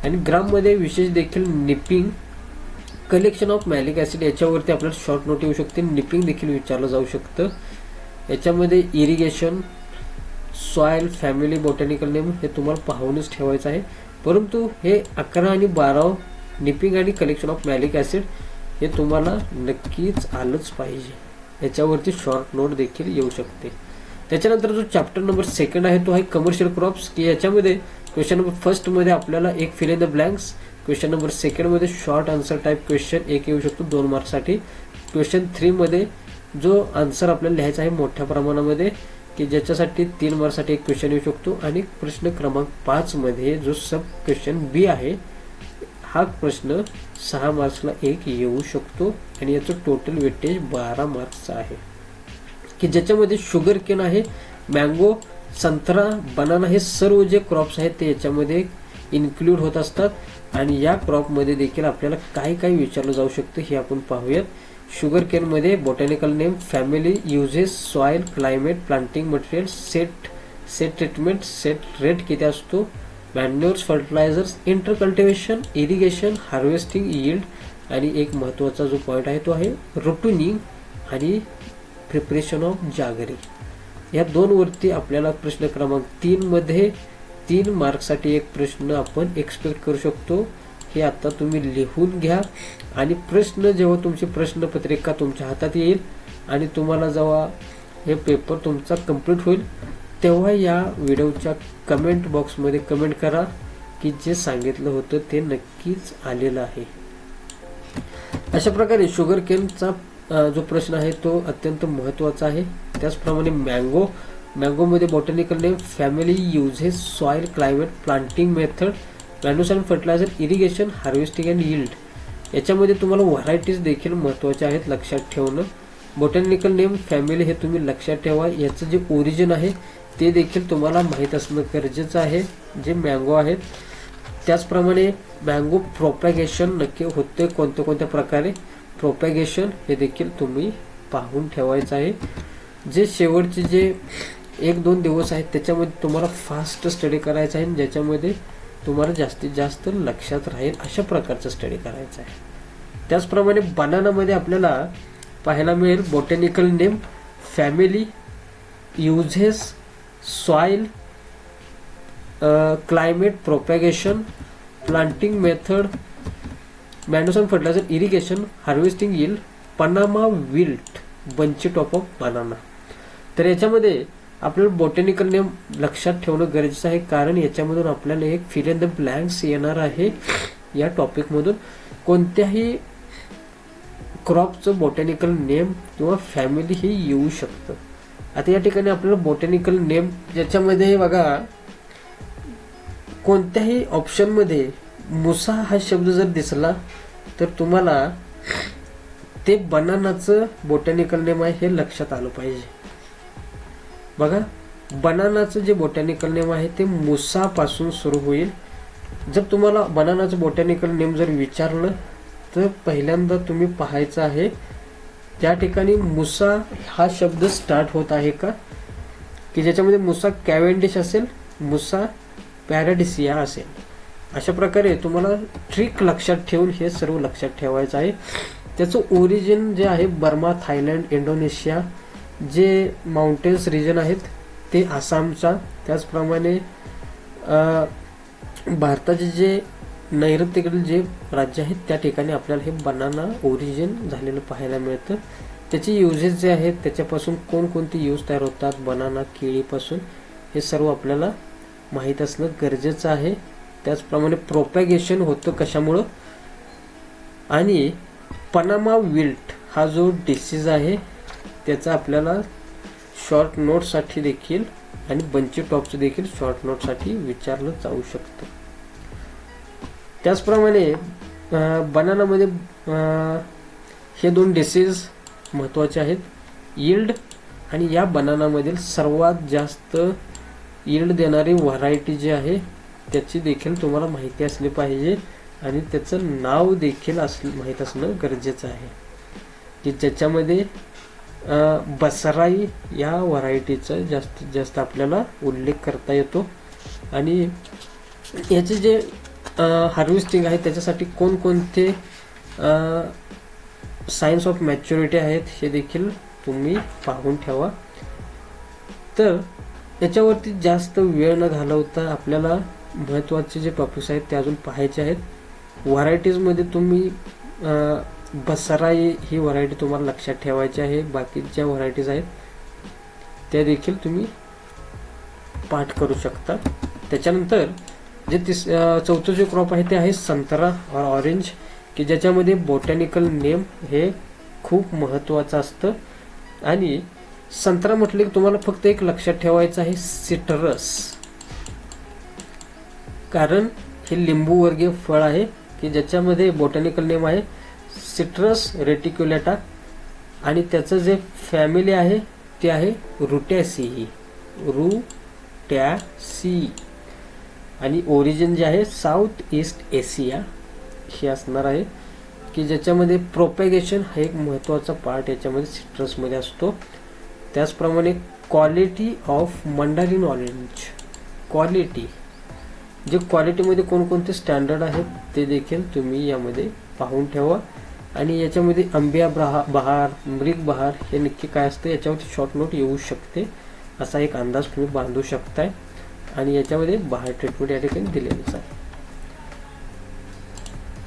आणि ग्राममध्ये विशेष देखील nipping, collection of malic acid याच्यावरती आपल्याला शॉर्ट नोट येऊ शकते. निपिंग देखील विचारलं जाऊ शकतं. याच्यामध्ये irrigation, soil, family, botanical name हे तुम्हाला पाहूनच ठेवायचं आहे. परंतु हे 11 आणि 12 निपिंग आणि कलेक्शन ऑफ मॅलिक ॲसिड हे तुम्हाला नक्कीच आलंच पाहिजे. याच्यावरती शॉर्ट नोट देखील येऊ शकते. त्याच्यानंतर जो चॅप्टर नंबर 2 आहे तो आहे कमर्शियल क्रॉप्स, की याच्यामध्ये क्वेश्चन नंबर 1 मध्ये आपल्याला एक fill in the blanks, question number 2 मध्ये शॉर्ट आन्सर टाईप क्वेश्चन एक येऊ शकतो 2 मार्क्ससाठी. क्वेश्चन 3 मध्ये जो आन्सर आपल्याला लिहायचा आहे मोठ्या प्रमाणामध्ये की ज्याच्यासाठी 3 मार्क्ससाठी एक क्वेश्चन येऊ शकतो. आणि प्रश्न क्रमांक 5 मध्ये जो सब क्वेश्चन बी आहे हा प्रश्न 6 मार्क्सला एक येऊ शकतो. आणि याचं टोटल वेटेज 12 मार्क्सचं आहे, की ज्याच्यामध्ये शुगर केन आहे, मँगो, संत्रा, बनाना हे सर्व जे क्रॉप्स आहेत ते याच्यामध्ये इन्क्लूड होत असतात. आणि या क्रॉपमध्ये देखील आपल्याला काय काय विचारलं जाऊ शकतं हे आपण पाहूयात. शुगर केनमध्ये botanical name, family, uses, soil, climate, planting material, set treatment, set rate किती असतो, manures, fertilisers, inter cultivation, irrigation, harvesting, yield आणि एक महत्त्वाचा जो पॉईंट आहे तो आहे रुटनिंग आणि प्रिपरेशन ऑफ जागरी. या 2 वरती आपल्याला प्रश्न क्रमांक 3 मध्ये 3 मार्क्ससाठी एक प्रश्न आपण एक्सपेक्ट करू शकतो. हे आता तुम्ही लिहून घ्या. आणि प्रश्न जेव्हा तुमची प्रश्नपत्रिका तुमच्या हातात येईल आणि तुम्हाला जेव्हा हे पेपर तुमचा कंप्लीट होईल तेव्हा या व्हिडिओच्या कमेंट बॉक्समध्ये कमेंट करा की जे सांगितलं होतं ते नक्कीच आलेलं आहे. अशा प्रकारे शुगर केनचा जो प्रश्न आहे तो अत्यंत महत्त्वाचा आहे. त्याचप्रमाणे मँगोमध्ये botanical name, family, uses, soil, climate, planting method, manuals and fertiliser, irrigation, harvesting and yield याच्यामध्ये तुम्हाला व्हरायटीज देखील महत्त्वाच्या आहेत लक्षात ठेवणं. बॉटॅनिकल नेम, फॅमिली हे तुम्ही लक्षात ठेवा. याचं जे ओरिजिन आहे ते देखील तुम्हाला माहीत असणं गरजेचं आहे, जे मँगो आहेत. त्याचप्रमाणे मँगो प्रोपॅगेशन नक्की होते कोणत्या प्रकारे प्रोपॅगेशन हे देखील तुम्ही पाहून ठेवायचं आहे. जे शेवटचे जे 1-2 दिवस आहेत त्याच्यामध्ये तुम्हाला फास्ट स्टडी करायचा आहे, ज्याच्यामध्ये तुम्हाला जास्तीत जास्त लक्षात राहील अशा प्रकारचा स्टडी करायचा आहे. त्याचप्रमाणे बनानामध्ये आपल्याला पाहायला मिळेल botanical name, family, uses, soil, climate, propagation, planting method, manuals and fertiliser, irrigation, harvesting, yield, Panama wilt, bunchy top of banana. तर याच्यामध्ये आपल्याला बॉटॅनिकल नेम लक्षात ठेवणं गरजेचं आहे, कारण याच्यामधून आपल्याला एक फिल इन द ब्लँक्स येणार आहे. या टॉपिकमधून कोणत्याही क्रॉपचं बॉटॅनिकल नेम किंवा फॅमिली हे येऊ शकतं. आता या ठिकाणी आपल्याला बॉटॅनिकल नेम ज्याच्यामध्ये बघा कोणत्याही ऑप्शनमध्ये मुसा हा शब्द जर दिसला तर तुम्हाला ते बनानाचं बॉटॅनिकल नेम आहे हे लक्षात आलं पाहिजे. बघा बनानाचं जे बॉटॅनिकल नेम आहे ते मुसापासून सुरू होईल. जर तुम्हाला बनानाचं बॉटॅनिकल नेम जर विचारलं तर पहिल्यांदा तुम्ही पाहायचं आहे त्या ठिकाणी मुसा हा शब्द स्टार्ट होत आहे का, की ज्याच्यामध्ये मुसा कॅव्हेंडिश असेल, मुसा पॅराडिसिया असेल. अशा प्रकारे तुम्हाला ट्रिक लक्षात ठेवून हे सर्व लक्षात ठेवायचं आहे. त्याचं ओरिजिन जे आहे बर्मा, थायलंड, इंडोनेशिया, जे माउंटेन्स रिजन आहेत ते आसामचा, त्याचप्रमाणे भारताचे जे नैऋत्येकडील जे राज्य आहेत त्या ठिकाणी आपल्याला हे बनाना ओरिजिन झालेलं पाहायला मिळतं. त्याचे युजेस जे आहेत, त्याच्यापासून कोणकोणते यूज तयार होतात बनाना केळीपासून, हे सर्व आपल्याला माहीत असणं गरजेचं आहे. त्याचप्रमाणे प्रोपॅगेशन होतं कशामुळं, आणि पनामा विल्ट हा जो डिसीज आहे त्याचा आपल्याला शॉर्ट नोटसाठी देखील आणि बंची टॉपचं देखील शॉर्ट नोटसाठी विचारलं जाऊ शकतं. त्याचप्रमाणे बनानामध्ये हे दोन डिसीज महत्त्वाचे आहेत, यील्ड, आणि या बनानामधील सर्वात जास्त यील्ड देणारी व्हरायटी जी आहे त्याची देखील तुम्हाला माहिती असली पाहिजे आणि त्याचं नाव देखील माहीत असणं गरजेचं आहे, की ज्याच्यामध्ये बसराई या व्हरायटीचा जास्तीत जास्त आपल्याला उल्लेख करता येतो. आणि याचे जे हार्वेस्टिंग आहे त्याच्यासाठी कोणकोणते सायन्स ऑफ मॅच्युरिटी आहेत हे देखील तुम्ही पाहून ठेवा. तर याच्यावरती जास्त वेळ न घालवता आपल्याला महत्त्वाचे जे टॉपिक्स आहेत ते अजून पाहायचे आहेत. व्हरायटीजमध्ये तुम्ही बसराई ही व्हरायटी तुम्हाला लक्षात ठेवायची आहे. बाकीच्या व्हरायटीज आहेत त्या देखील तुम्ही पाठ करू शकता. त्याच्यानंतर जे चौथं जे क्रॉप आहे ते आहे संत्रा और ऑरेंज, की ज्याच्यामध्ये बॉटॅनिकल नेम हे खूप महत्त्वाचं असतं. आणि संत्रा म्हटलं की तुम्हाला फक्त एक लक्षात ठेवायचं आहे, सिट्रस, कारण हे लिंबू वर्गीय फळ आहे की ज्याच्यामध्ये बॉटॅनिकल नेम आहे सिट्रस रेटिक्युलेटा, आणि त्याचं जे फॅमिली आहे ते आहे रुटॅसी, आणि ओरिजिन जे आहे साऊथ ईस्ट एशिया हे असणार आहे, की ज्याच्यामध्ये प्रोपॅगेशन हा एक महत्त्वाचा पार्ट याच्यामध्ये सिट्रसमध्ये असतो. त्याचप्रमाणे quality of mandarin orange, quality, जे क्वालिटीमध्ये कोणकोणते स्टँडर्ड आहेत ते देखील तुम्ही यामध्ये पाहून ठेवा. आणि याच्यामध्ये आंबिया बहार, मृग बहार हे नक्की काय असतं याच्यावरती शॉर्ट नोट येऊ शकते असा एक अंदाज तुम्ही बांधू शकताय. आणि याच्यामध्ये बहार ट्रीटमेंट या ठिकाणी दिलेलंच आहे.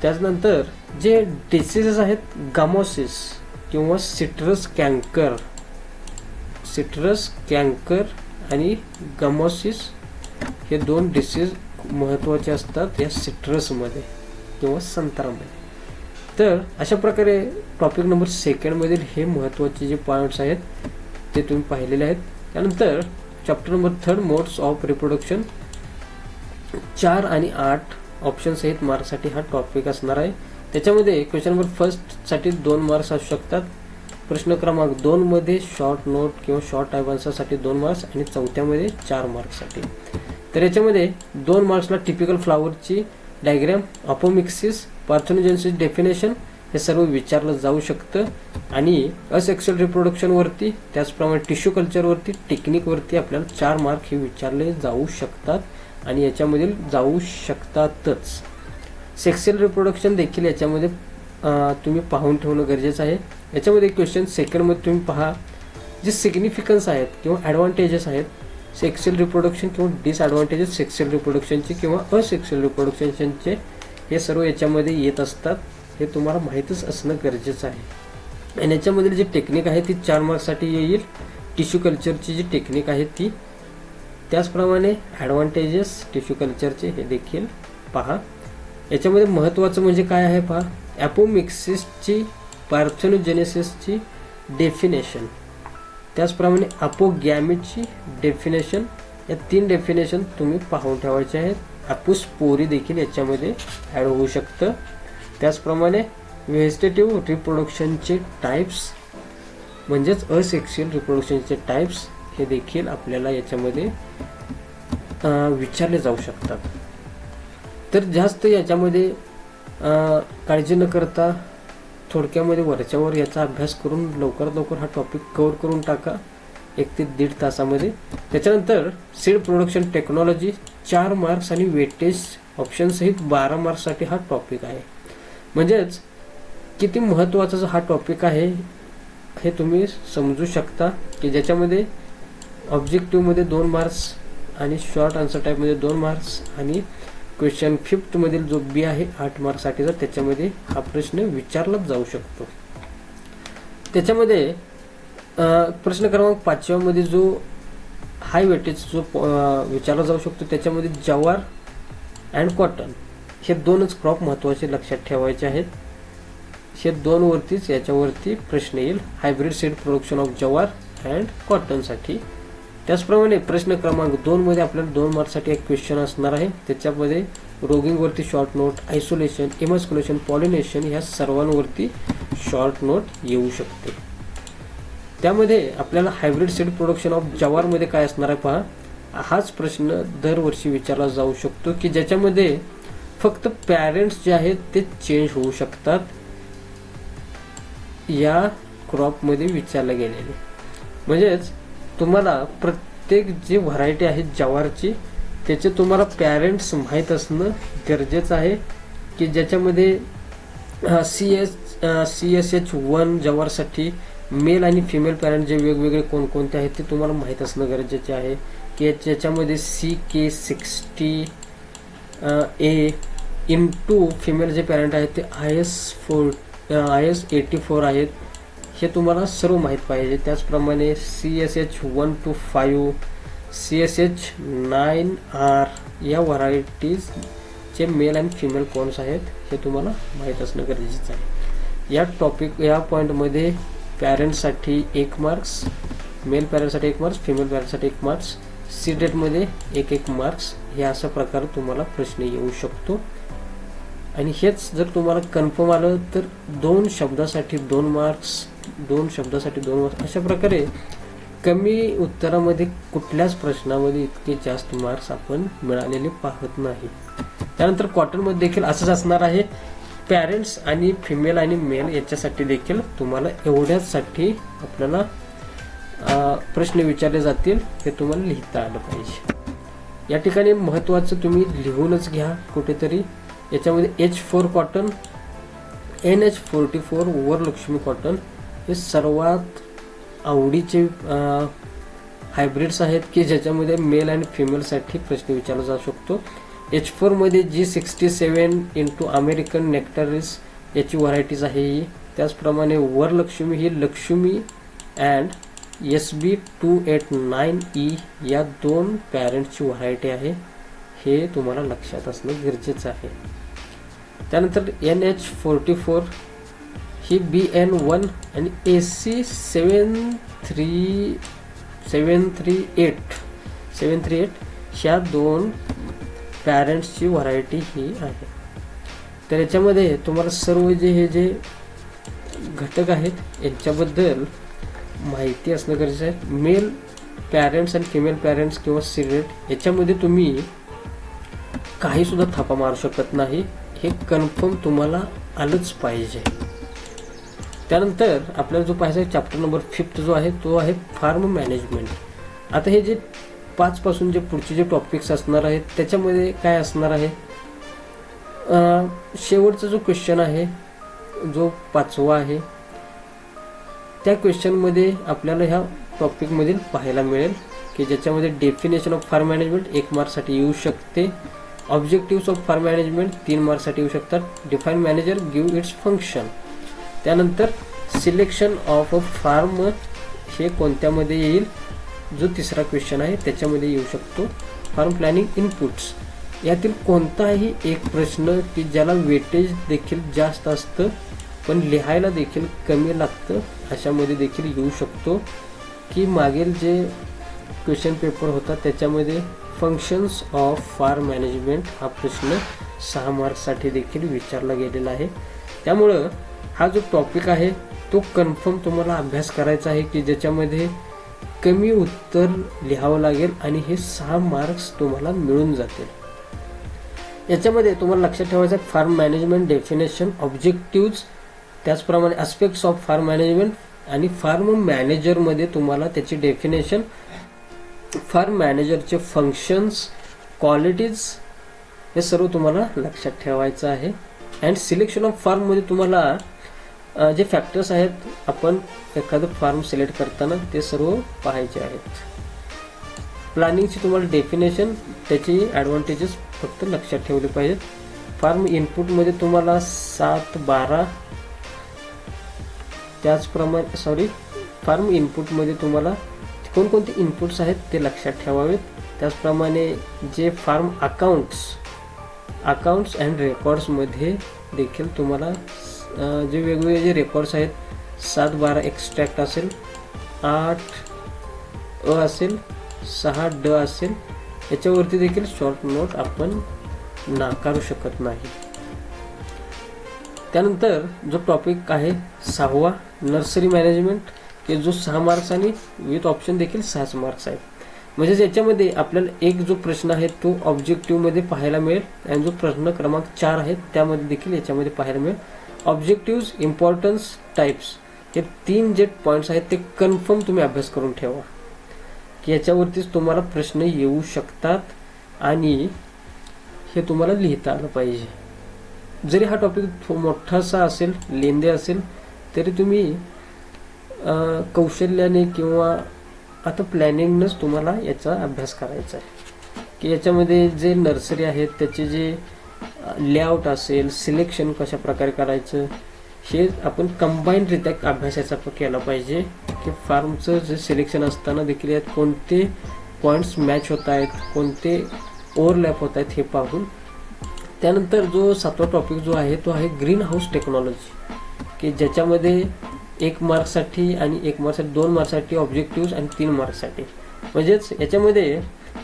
त्याच्यानंतर जे डिसीजेस आहेत गामोसिस किंवा सिट्रस कॅन्कर आणि गामोसिस हे दोन डिसीज महत्त्वाचे असतात या सिट्रसमध्ये किंवा संत्रामध्ये. तर अशा प्रकारे टॉपिक नंबर 2 मधील हे महत्त्वाचे जे पॉईंट्स आहेत ते तुम्ही पाहिलेले आहेत. त्यानंतर chapter number 3 modes of reproduction 4 आणि 8 ऑप्शन सहित मार्क्ससाठी हा टॉपिक असणार आहे. त्याच्यामध्ये क्वेश्चन नंबर 1 साठी 2 मार्क्स असू शकतात, प्रश्न क्रमांक 2 मध्ये शॉर्ट नोट किंवा शॉर्ट टाइप आन्सरसाठी 2 मार्क्स आणि चौथ्यामध्ये 4 मार्क्ससाठी. तर याच्यामध्ये 2 मार्क्सला टिपिकल फ्लावरची डायग्राम, अपोमिक्सिस, पार्थेनोजेनेसिस डेफिनेशन हे सर्व विचारलं जाऊ शकतं. आणि असेक्शुअल रिप्रोडक्शन वरती, त्याचप्रमाणे टिश्यू कल्चर वरती, टेक्निक वरती आपल्याला 4 मार्क हे विचारले जाऊ शकतात आणि याच्यामधील जाऊ शकतातच. सेक्शुअल रिप्रोडक्शन देखील याच्यामध्ये तुम्ही पाहून ठेवणं गरजेचं आहे. याच्यामध्ये क्वेश्चन 2 मध्ये तुम्ही पहा, जे सिग्निफिकन्स आहेत किंवा ॲडव्हान्टेजेस आहेत सेक्शुअल रिप्रोडक्शन किंवा डिसॲडव्हान्टेजेस सेक्शुअल रिप्रोडक्शनचे किंवा असेक्शुअल रिप्रोडक्शनचे, हे सर्व याच्यामध्ये येत असतात. हे तुम्हाला माहीतच असणं गरजेचं आहे. आणि याच्यामधील जी टेक्निक आहे ती 4 मार्क्ससाठी येईल. टिश्यू कल्चरची जी टेक्निक आहे ती, त्याचप्रमाणे ॲडव्हान्टेजेस टिश्यू कल्चरचे हे देखील पहा. याच्यामध्ये महत्त्वाचं म्हणजे काय आहे पहा, ॲपोमिक्सिसची, पार्थेनोजेनेसिसची डेफिनेशन, त्याचप्रमाणे अपोगॅमीची डेफिनेशन, या 3 डेफिनेशन तुम्ही पाहून ठेवायचे आहेत. अपोस्पोरी देखील याच्यामध्ये ॲड होऊ शकतं. त्याचप्रमाणे व्हेजिटेटिव्ह रिप्रोडक्शनचे टाइप्स म्हणजेच असेक्शुअल रिप्रोडक्शनचे टाइप्स हे देखील आपल्याला याच्यामध्ये विचारले जाऊ शकतात. तर जास्त याच्यामध्ये काळजी न करता थोडक्यामध्ये वरच्यावर याचा अभ्यास करून लवकरात लवकर हा टॉपिक कव्हर करून टाका 1 ते 1.5 तासामध्ये. त्याच्यानंतर सीड प्रोडक्शन टेक्नॉलॉजी 4 मार्क्स आणि वेटेज ऑप्शन सहित 12 मार्क्ससाठी हा टॉपिक आहे. म्हणजेच किती महत्त्वाचा जो हा टॉपिक आहे हे तुम्ही समजू शकता की ज्याच्यामध्ये ऑब्जेक्टिव्हमध्ये 2 मार्क्स आणि शॉर्ट आन्सर टाईपमध्ये 2 मार्क्स आणि क्वेश्चन 5th मधील जो बी आहे 8 मार्क्ससाठीचा त्याच्यामध्ये हा प्रश्न विचारलाच जाऊ शकतो. त्याच्यामध्ये प्रश्न क्रमांक 5 मध्ये जो हाय वेटेज जो विचारला जाऊ शकतो त्याच्यामध्ये जवार अँड कॉटन हे 2च क्रॉप महत्त्वाचे लक्षात ठेवायचे आहेत. हे 2 वरतीच याच्यावरती प्रश्न येईल हायब्रिड सीड प्रोडक्शन ऑफ जवार अँड कॉटन साठी. त्याचप्रमाणे प्रश्न क्रमांक 2 मध्ये आपल्याला 2 मार्क्ससाठी एक क्वेश्चन असणार आहे. त्याच्यामध्ये रोगिंग वरती शॉर्ट नोट, आयसोलेशन, इमॅस्क्युलेशन, पॉलिनेशन ह्या सर्वांवरती शॉर्ट नोट येऊ शकते. त्यामध्ये आपल्याला हायब्रिड सीड प्रोडक्शन ऑफ जवार मध्ये काय असणार आहे पहा. हाच प्रश्न दरवर्षी विचारला जाऊ शकतो की ज्याच्यामध्ये फक्त पॅरेंट्स जे आहेत ते चेंज होऊ शकतात या क्रॉप मध्ये विचारले गेलेले. म्हणजेच तुम्हाला प्रत्येक जी व्हरायटी आहे जवारची त्याचे तुम्हाला पॅरेंट्स माहीत असणं गरजेचं आहे की ज्याच्यामध्ये CSH1 जवारसाठी मेल आणि फिमेल पॅरेंट जे वेगवेगळे कोणकोणते आहेत ते तुम्हाला माहीत असणं गरजेचे आहे की ज्याच्यामध्ये CK60 A इंटू फिमेल जे पॅरेंट आहेत ते IS84 आहेत हे तुम्हाला सर्व माहीत पाहिजे. त्याचप्रमाणे CSH1 to 5, CSH9R या व्हरायटीज चे मेल आणि फिमेल कोन्स आहेत हे तुम्हाला माहीत असणं गरजेचं आहे. या पॉईंटमध्ये पॅरेंटसाठी 1 मार्क्स, मेल पॅरेंटसाठी 1 मार्क्स, फिमेल पॅरेंटसाठी 1 मार्क्स, सी डेटमध्ये 1 मार्क्स हे अशा प्रकारे तुम्हाला प्रश्न येऊ शकतो. आणि हेच जर तुम्हाला कन्फर्म आलं तर 2 शब्दासाठी 2 मार्क्स, 2 शब्दासाठी 2 मार्क्स अशा प्रकारे कमी उत्तरामध्ये कुठल्याच प्रश्नामध्ये इतके जास्त मार्क्स आपण मिळालेले पाहत नाही. त्यानंतर कॉटनमध्ये देखील असंच असणार आहे. पॅरेंट्स आणि फिमेल आणि मेल याच्यासाठी देखील तुम्हाला एवढ्यासाठी आपल्याला प्रश्न विचारले जातील हे तुम्हाला लिहिता आलं पाहिजे. या ठिकाणी महत्त्वाचं तुम्ही लिहूनच घ्या कुठेतरी. याच्यामध्ये H4 cotton, NH44 Varalakshmi cotton हे सर्वात आवडीचे हायब्रिड्स आहेत की ज्याच्यामध्ये मेल आणि फिमेलसाठी प्रश्न विचारला जाऊ शकतो. H4 मध्ये G67 इंटू अमेरिकन नेक्टारिस याची व्हरायटीज आहे ही. त्याचप्रमाणे वरलक्ष्मी ही लक्ष्मी अँड SB289E या 2 पॅरेंटची व्हरायटी आहे हे तुम्हाला लक्षात असणं गरजेचं आहे. त्यानंतर NH44 ही BN1 आणि AC738 ह्या 2 पॅरेंट्सची व्हरायटी ही आहे. तर याच्यामध्ये तुम्हाला सर्व हे जे घटक आहेत यांच्याबद्दल माहिती असणं गरजेचं आहे. मेल पॅरेंट्स आणि फिमेल पॅरेंट्स किंवा सिलेक्ट याच्यामध्ये तुम्ही काही सुद्धा थापा मारू शकत नाही. हे कन्फर्म तुम्हाला आलंच पाहिजे. त्यानंतर आपल्याला जो पाहायचा चॅप्टर नंबर 5 जो आहे तो आहे फार्म मॅनेजमेंट. आता हे जे 5 पासून जे पुढचे जे टॉपिक्स असणार आहेत त्याच्यामध्ये काय असणार आहे. शेवटचा जो क्वेश्चन आहे जो 5वा आहे त्या क्वेश्चनमध्ये आपल्याला ह्या टॉपिकमधील पाहायला मिळेल की ज्याच्यामध्ये डेफिनेशन ऑफ फार्म मॅनेजमेंट 1 मार्क्ससाठी येऊ शकते. ऑब्जेक्टिव्स ऑफ फार्म मॅनेजमेंट 3 मार्क्ससाठी येऊ शकतात. Define manager give its function. त्यानंतर सिलेक्शन ऑफ अ फार्म हे कोणत्यामध्ये येईल जो 3रा क्वेश्चन आहे त्याच्यामध्ये येऊ शकतो. फार्म प्लॅनिंग इनपुट्स यातील कोणताही एक प्रश्न की ज्याला वेटेज देखील जास्त असतं पण लिहायला देखील कमी लागतं अशामध्ये देखील येऊ शकतो. की मागील जे क्वेश्चन पेपर होता त्याच्यामध्ये फंक्शन्स ऑफ फार्म मॅनेजमेंट हा प्रश्न 6 मार्क्ससाठी देखील विचारला गेलेला आहे. त्यामुळं हा जो टॉपिक आहे तो कन्फर्म तुम्हाला अभ्यास करायचा आहे की ज्याच्यामध्ये कमी उत्तर लिहावं लागेल आणि हे 6 मार्क्स तुम्हाला मिळून जातील. याच्यामध्ये तुम्हाला लक्षात ठेवायचं आहे फार्म मॅनेजमेंट डेफिनेशन, ऑब्जेक्टिव्ज, त्याचप्रमाणे ॲस्पेक्ट्स ऑफ फार्म मॅनेजमेंट आणि फार्म मॅनेजरमध्ये तुम्हाला त्याची डेफिनेशन, फार्म मॅनेजरचे फंक्शन्स, क्वालिटीज हे सर्व तुम्हाला लक्षात ठेवायचं आहे. अँड सिलेक्शन ऑफ फार्ममध्ये तुम्हाला जे फॅक्टर्स आहेत आपण एखादं फार्म सिलेक्ट करताना ते सर्व पाहायचे आहेत. प्लॅनिंगची तुम्हाला डेफिनेशन, त्याची ॲडव्हान्टेजेस फक्त लक्षात ठेवले पाहिजेत. फार्म इनपुटमध्ये तुम्हाला 7, 12 त्याचप्रमाणे फार्म इनपुटमध्ये तुम्हाला कोणकोणते इनपुट्स आहेत ते लक्षात ठेवावेत. त्याचप्रमाणे जे फार्म अकाउंट्स अँड रेकॉर्ड्समध्ये देखील तुम्हाला जे वेगवेगळे जे रेकॉर्ड्स आहेत 7, 12 एक्स्ट्रॅक्ट असेल, 8 असेल, 6 असेल, याच्यावरती देखील शॉर्ट नोट आपण नाकारू शकत नाही. त्यानंतर जो टॉपिक आहे 6वा नर्सरी मॅनेजमेंट, की जो 6 मार्क्स आणि विथ ऑप्शन देखील 6 मार्क्स आहेत. म्हणजे याच्यामध्ये आपल्याला एक जो प्रश्न आहे तो ऑब्जेक्टिव्हमध्ये पाहायला मिळेल आणि जो प्रश्न क्रमांक 4 आहे त्यामध्ये देखील याच्यामध्ये पाहायला मिळेल. ऑब्जेक्टिव्ह, इम्पॉर्टन्स, टाइप्स हे 3 जे पॉईंट्स आहेत ते कन्फर्म तुम्ही अभ्यास करून ठेवा, की याच्यावरतीच तुम्हाला प्रश्न येऊ शकतात आणि हे तुम्हाला लिहिता आलं पाहिजे. जरी हा टॉपिक मोठासा असेल, लेंदी असेल, तरी तुम्ही कौशल्याने किंवा आता प्लॅनिंगनंच तुम्हाला याचा अभ्यास करायचा आहे. की याच्यामध्ये जे नर्सरी आहेत त्याचे जे लेआउट असेल, सिलेक्शन कशा प्रकारे करायचं, हे आपण कंबाईनरित्या अभ्यासाचा केला पाहिजे. की फार्मचं जे सिलेक्शन असताना देखील यात कोणते पॉईंट्स मॅच होत आहेत, कोणते ओव्हरलॅप होत आहेत हे पाहून. त्यानंतर जो 7वा टॉपिक जो आहे तो आहे ग्रीन हाऊस टेक्नॉलॉजी, की ज्याच्यामध्ये 1 मार्कसाठी आणि 1 मार्कसाठी, 2 मार्कसाठी ऑब्जेक्टिव्ह आणि 3 मार्कसाठी. म्हणजेच याच्यामध्ये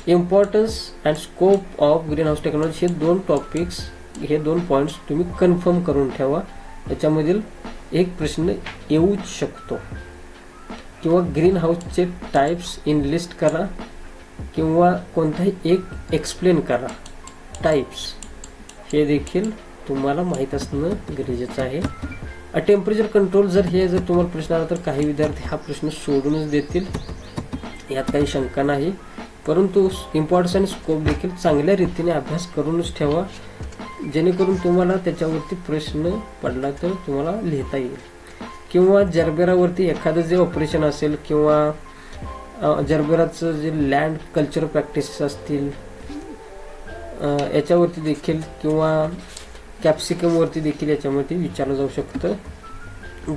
importance and scope of green house technology हे 2 टॉपिक्स, हे 2 पॉईंट्स तुम्ही कन्फर्म करून ठेवा. याच्यामधील एक प्रश्न येऊच शकतो. किंवा ग्रीन हाऊसचे टाइप्स इन लिस्ट करा किंवा कोणताही एक एक्सप्लेन करा. टाइप्स हे देखील तुम्हाला माहीत असणं गरजेचं आहे. टेम्परेचर कंट्रोल जर तुम्हाला प्रश्न आला तर काही विद्यार्थी हा प्रश्न सोडूनच देतील, यात काही शंका नाही. परंतु इम्पॉर्टन्स आणि स्कोप देखील चांगल्या रीतीने अभ्यास करूनच ठेवा, जेणेकरून तुम्हाला त्याच्यावरती प्रश्न पडला तर तुम्हाला लिहिता येईल. किंवा जरबेरावरती एखादं जे ऑपरेशन असेल किंवा जरबेराचं जे लँड कल्चर प्रॅक्टिसेस असतील याच्यावरती देखील किंवा कॅप्सिकमवरती देखील याच्यामध्ये विचारलं जाऊ शकतं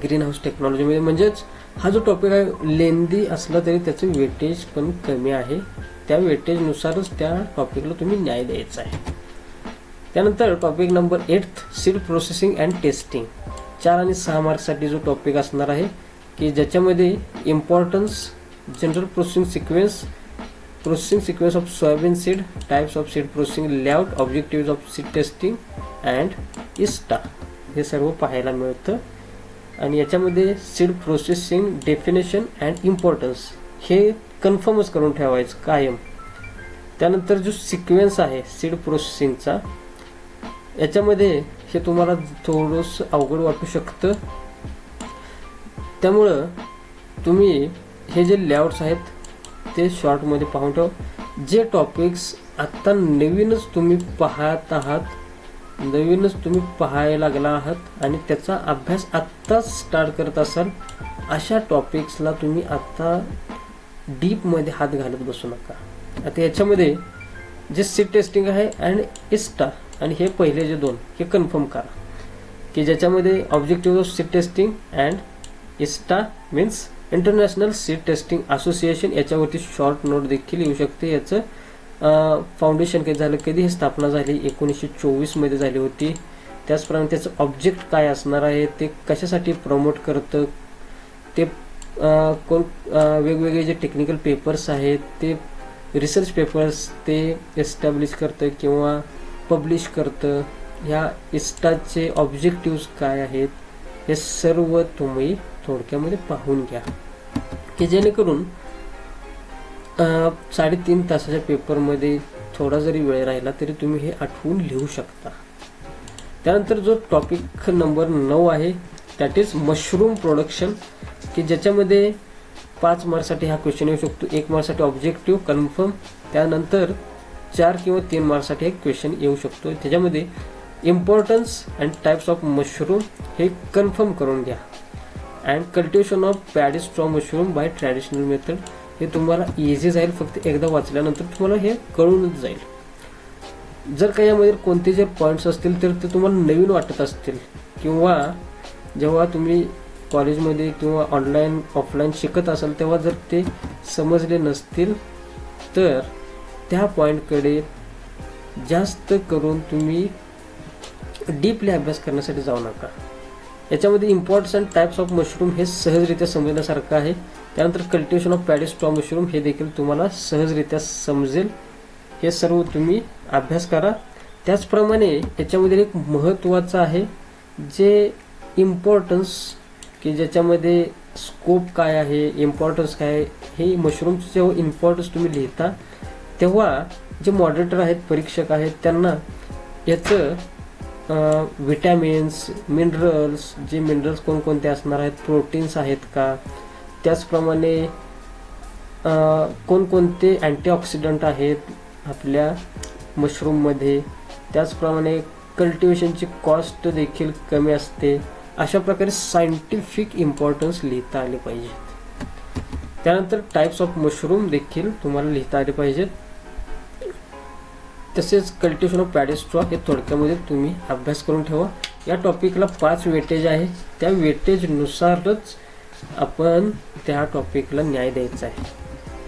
ग्रीन हाऊस टेक्नॉलॉजीमध्ये. म्हणजेच हा जो टॉपिक आहे लेंदी असला तरी त्याचं वेटेज पण कमी आहे. त्या वेटेजनुसारच त्या टॉपिकला तुम्ही न्याय द्यायचा आहे. त्यानंतर topic number 8 seed processing and testing, 4 आणि 6 मार्क्ससाठी जो टॉपिक असणार आहे, की ज्याच्यामध्ये importance, general processing sequence of soybean seed, types of seed processing, layout, objective of seed testing and ISTA हे सर्व पाहायला मिळतं. आणि याच्यामध्ये seed processing definition and importance हे कन्फर्मच करून ठेवायचं कायम. त्यानंतर जो सिक्वेन्स आहे सीड प्रोसेसिंगचा, याच्यामध्ये हे तुम्हाला थोडंसं अवघड वाटू शकतं. त्यामुळं तुम्ही हे जे लेआउट्स आहेत ते शॉर्टमध्ये पाहून ठेवा. जे टॉपिक्स आत्ता नवीनच तुम्ही पाहत आहात, नवीनच तुम्ही पाहायला लागला आहात आणि त्याचा अभ्यास आत्ताच स्टार्ट करत असाल, अशा टॉपिक्सला तुम्ही आत्ता डीपमध्ये हात घालत बसू नका. आता याच्यामध्ये जे सीड टेस्टिंग आहे आणि इस्टा आणि हे पहिले जे 2 हे कन्फर्म करा, की ज्याच्यामध्ये objective of seed testing and ISTA means international seed testing association, याच्यावरती शॉर्ट नोट देखील येऊ शकते. याचं फाउंडेशन कधी झालं, कधी ही स्थापना झाली, 1924 मध्ये झाली होती. त्याचप्रमाणे त्याचं ऑब्जेक्ट काय असणार आहे, ते कशासाठी प्रमोट करतं, ते वेगवेगळे जे टेक्निकल पेपर्स आहेत ते रिसर्च पेपर्स ते एस्टॅब्लिश करतं किंवा पब्लिश करतं, ह्या इस्टाचे ऑब्जेक्टिव्ह काय आहेत हे सर्व तुम्ही थोडक्यामध्ये पाहून घ्या, की जेणेकरून 3.5 तासाच्या पेपरमध्ये थोडा जरी वेळ राहिला तरी तुम्ही हे आठवून लिहू शकता. त्यानंतर जो टॉपिक नंबर 9 आहे दॅट इज मशरूम प्रोडक्शन, की ज्याच्यामध्ये 5 मार्क्ससाठी हा क्वेश्चन येऊ शकतो, 1 मार्क्ससाठी ऑब्जेक्टिव्ह कन्फर्म, त्यानंतर 4 किंवा 3 मार्क्ससाठी एक क्वेश्चन येऊ शकतो. त्याच्यामध्ये importance and types of mushroom हे कन्फर्म करून घ्या. And cultivation of paddy straw mushroom by traditional method हे तुम्हाला इझी जाईल. फक्त एकदा वाचल्यानंतर तुम्हाला हे कळूनच जाईल. जर काही यामध्ये कोणते जर पॉईंट्स असतील तर ते तुम्हाला नवीन वाटत असतील किंवा जेव्हा तुम्ही कॉलेजमध्ये किंवा ऑनलाईन ऑफलाईन शिकत असाल तेव्हा जर ते समजले नसतील तर त्या पॉईंटकडे जास्त करून तुम्ही डीपली अभ्यास करण्यासाठी जाऊ नका. याच्यामध्ये importance and types of mushroom हे सहजरित्या समजण्यासारखं आहे. त्यानंतर cultivation of paddy straw mushroom हे देखील तुम्हाला सहजरित्या समजेल. हे सर्व तुम्ही अभ्यास करा. त्याचप्रमाणे याच्यामध्ये एक महत्त्वाचं आहे जे इम्पॉर्टन्स की ज्याच्यामध्ये स्कोप काय आहे, इम्पॉर्टन्स काय आहे, हे मशरूमचे जेव्हा इम्पॉर्टन्स तुम्ही लिहिता तेव्हा जे मॉडरेटर आहेत, परीक्षक आहेत, त्यांना याचं विटॅमिन्स, मिनरल्स, जे मिनरल्स कोणकोणते असणार आहेत, प्रोटीन्स आहेत का, त्याचप्रमाणे कोणकोणते अँटीऑक्सिडंट आहेत आपल्या मशरूममध्ये, त्याचप्रमाणे कल्टिवेशनची कॉस्ट देखील कमी असते. अशा प्रकारे सायंटिफिक इम्पॉर्टन्स लिहिता आले पाहिजेत. त्यानंतर टाइप्स ऑफ मशरूम देखील तुम्हाला लिहिता आले पाहिजेत. तसेच कल्टिवेशन ऑफ पॅडी स्ट्रॉ हे थोडक्यामध्ये तुम्ही अभ्यास करून ठेवा. या टॉपिकला 5 वेटेज आहे. त्या वेटेजनुसारच आपण त्या टॉपिकला न्याय द्यायचा आहे.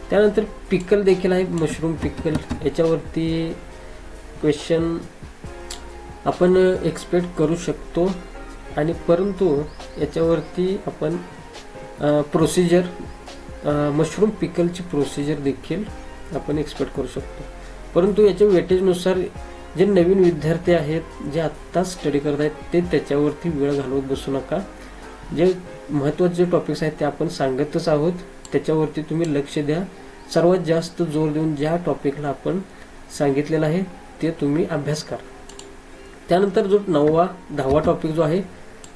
त्यानंतर पिकल देखील आहे, मशरूम पिकल. याच्यावरती क्वेश्चन आपण एक्सपेक्ट करू शकतो आणि परंतु याच्यावरती आपण प्रोसिजर मशरूम पिकलची प्रोसिजर देखील आपण एक्सपेक्ट करू शकतो. परंतु याच्या वेटेजनुसार जे नवीन विद्यार्थी आहेत, जे आत्ता स्टडी करत आहेत, ते त्याच्यावरती वेळ घालवत बसू नका. जे महत्त्वाचे जे टॉपिक्स आहेत ते आपण सांगतच आहोत, त्याच्यावरती तुम्ही लक्ष द्या. सर्वात जास्त जोर देऊन ज्या टॉपिकला आपण सांगितलेलं आहे ते तुम्ही अभ्यास करा. त्यानंतर जो 9वा 10वा टॉपिक जो आहे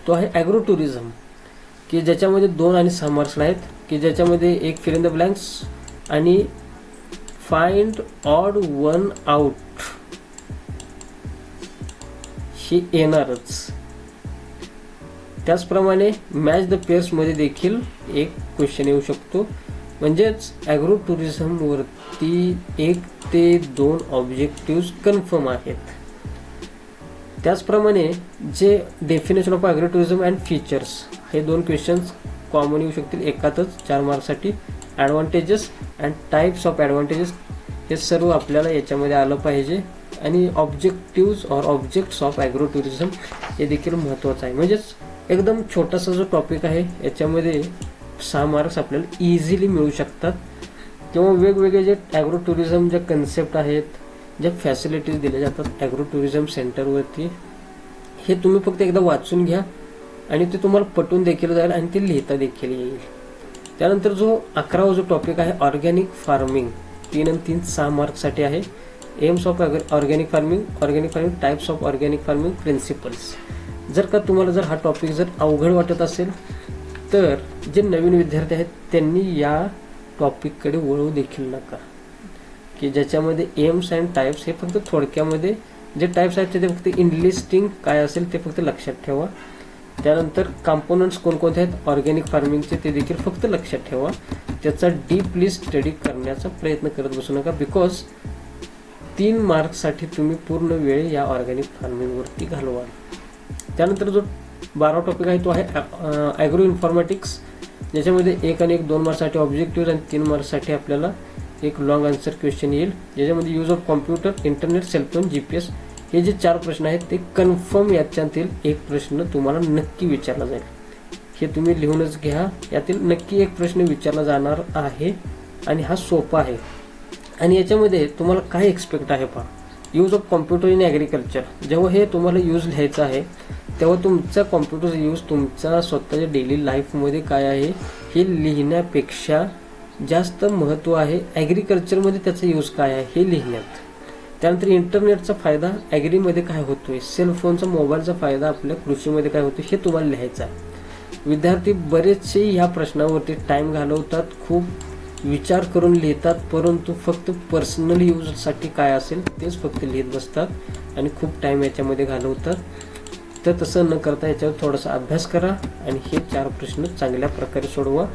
तो आहे ॲग्रो टुरिझम, की ज्याच्यामध्ये 2 आणि 6 मार्क्स आहेत, की ज्याच्यामध्ये एक फिल इन द ब्लँक्स आणि फाइंड ऑड वन आउट हे येणारच. त्याचप्रमाणे मॅच द पेअर्स मध्ये देखील एक क्वेश्चन येऊ शकतो. म्हणजेच ॲग्रो टुरिझम वरती 1 ते 2 ऑब्जेक्टिव्ह कन्फर्म आहेत. त्याचप्रमाणे जे definition of agro tourism and features हे 2 क्वेश्चन्स कॉमन येऊ शकतील एकातच 4 मार्क्ससाठी. Advantages and types of advantages हे सर्व आपल्याला याच्यामध्ये आलं पाहिजे. आणि objectives or objects of agro tourism हे देखील महत्त्वाचं आहे. म्हणजेच एकदम छोटासा जो टॉपिक आहे याच्यामध्ये 6 मार्क्स आपल्याला इझिली मिळू शकतात. किंवा वेगवेगळे जे ॲग्रो टुरिझम ज्या कन्सेप्ट आहेत, ज्या फॅसिलिटीज दिल्या जातात ॲग्रो टुरिझम सेंटरवरती, हे तुम्ही फक्त एकदा वाचून घ्या आणि ते तुम्हाला पटून देखील जाईल आणि ते लिहिता देखील येईल. त्यानंतर जो 11वा जो टॉपिक आहे ऑर्गॅनिक फार्मिंग, 3 आणि 3 6 मार्क्ससाठी आहे. AIIMS of organic farming, types of organic farming, principles. जर का तुम्हाला जर हा टॉपिक जर अवघड वाटत असेल तर जे नवीन विद्यार्थी आहेत त्यांनी या टॉपिककडे वळू देखील नका, की ज्याच्यामध्ये एम्स अँड टाइप्स हे फक्त थोडक्यामध्ये जे टाइप्स आहेत ते फक्त इनलिस्टिंग काय असेल ते फक्त लक्षात ठेवा. त्यानंतर कंपोनंट्स कोणकोणते आहेत ऑर्गॅनिक फार्मिंगचे ते देखील फक्त लक्षात ठेवा. त्याचा डीपली स्टडी करण्याचा प्रयत्न करत बसू नका, बिकॉज 3 मार्क्ससाठी तुम्ही पूर्ण वेळ या ऑर्गॅनिक फार्मिंगवरती घालवाल. त्यानंतर जो 12वा टॉपिक आहे तो आहे ॲग्रो इन्फॉर्मॅटिक्स, ज्याच्यामध्ये 1 आणि 2 मार्क्ससाठी ऑब्जेक्टिव्ह आणि 3 मार्क्ससाठी आपल्याला एक लॉंग आन्सर क्वेश्चन येईल, ज्याच्यामध्ये use of computer, internet, cellphone, GPS हे जे 4 प्रश्न आहेत ते कन्फर्म याच्यातील एक प्रश्न तुम्हाला नक्की विचारला जाईल. हे तुम्ही लिहूनच घ्या. यातील नक्की एक प्रश्न विचारला जाणार आहे आणि हा सोपा आहे. आणि याच्यामध्ये तुम्हाला काय एक्सपेक्ट आहे पहा, use of computer in agriculture. जेव्हा हे तुम्हाला यूज लिहायचं आहे तेव्हा तुमचा कॉम्प्युटरचा यूज तुमच्या स्वतःच्या डेली लाईफमध्ये काय आहे हे लिहिण्यापेक्षा जास्त महत्त्व आहे ॲग्रिकल्चरमध्ये त्याचा यूज काय आहे हे लिहिण्यात. त्यानंतर इंटरनेटचा फायदा ॲग्रीमध्ये काय होतोय, सेलफोनचा मोबाईलचा फायदा आपल्या कृषीमध्ये काय होतो हे तुम्हाला लिहायचं आहे. विद्यार्थी बरेचसे ह्या प्रश्नावरती टाइम घालवतात, खूप विचार करून लिहितात, परंतु फक्त पर्सनल यूजसाठी काय असेल तेच फक्त लिहित बसतात आणि खूप टाइम याच्यामध्ये घालवतात. तर तसं न करता याच्यावर थोडासा अभ्यास करा आणि हे 4 प्रश्न चांगल्या प्रकारे सोडवा.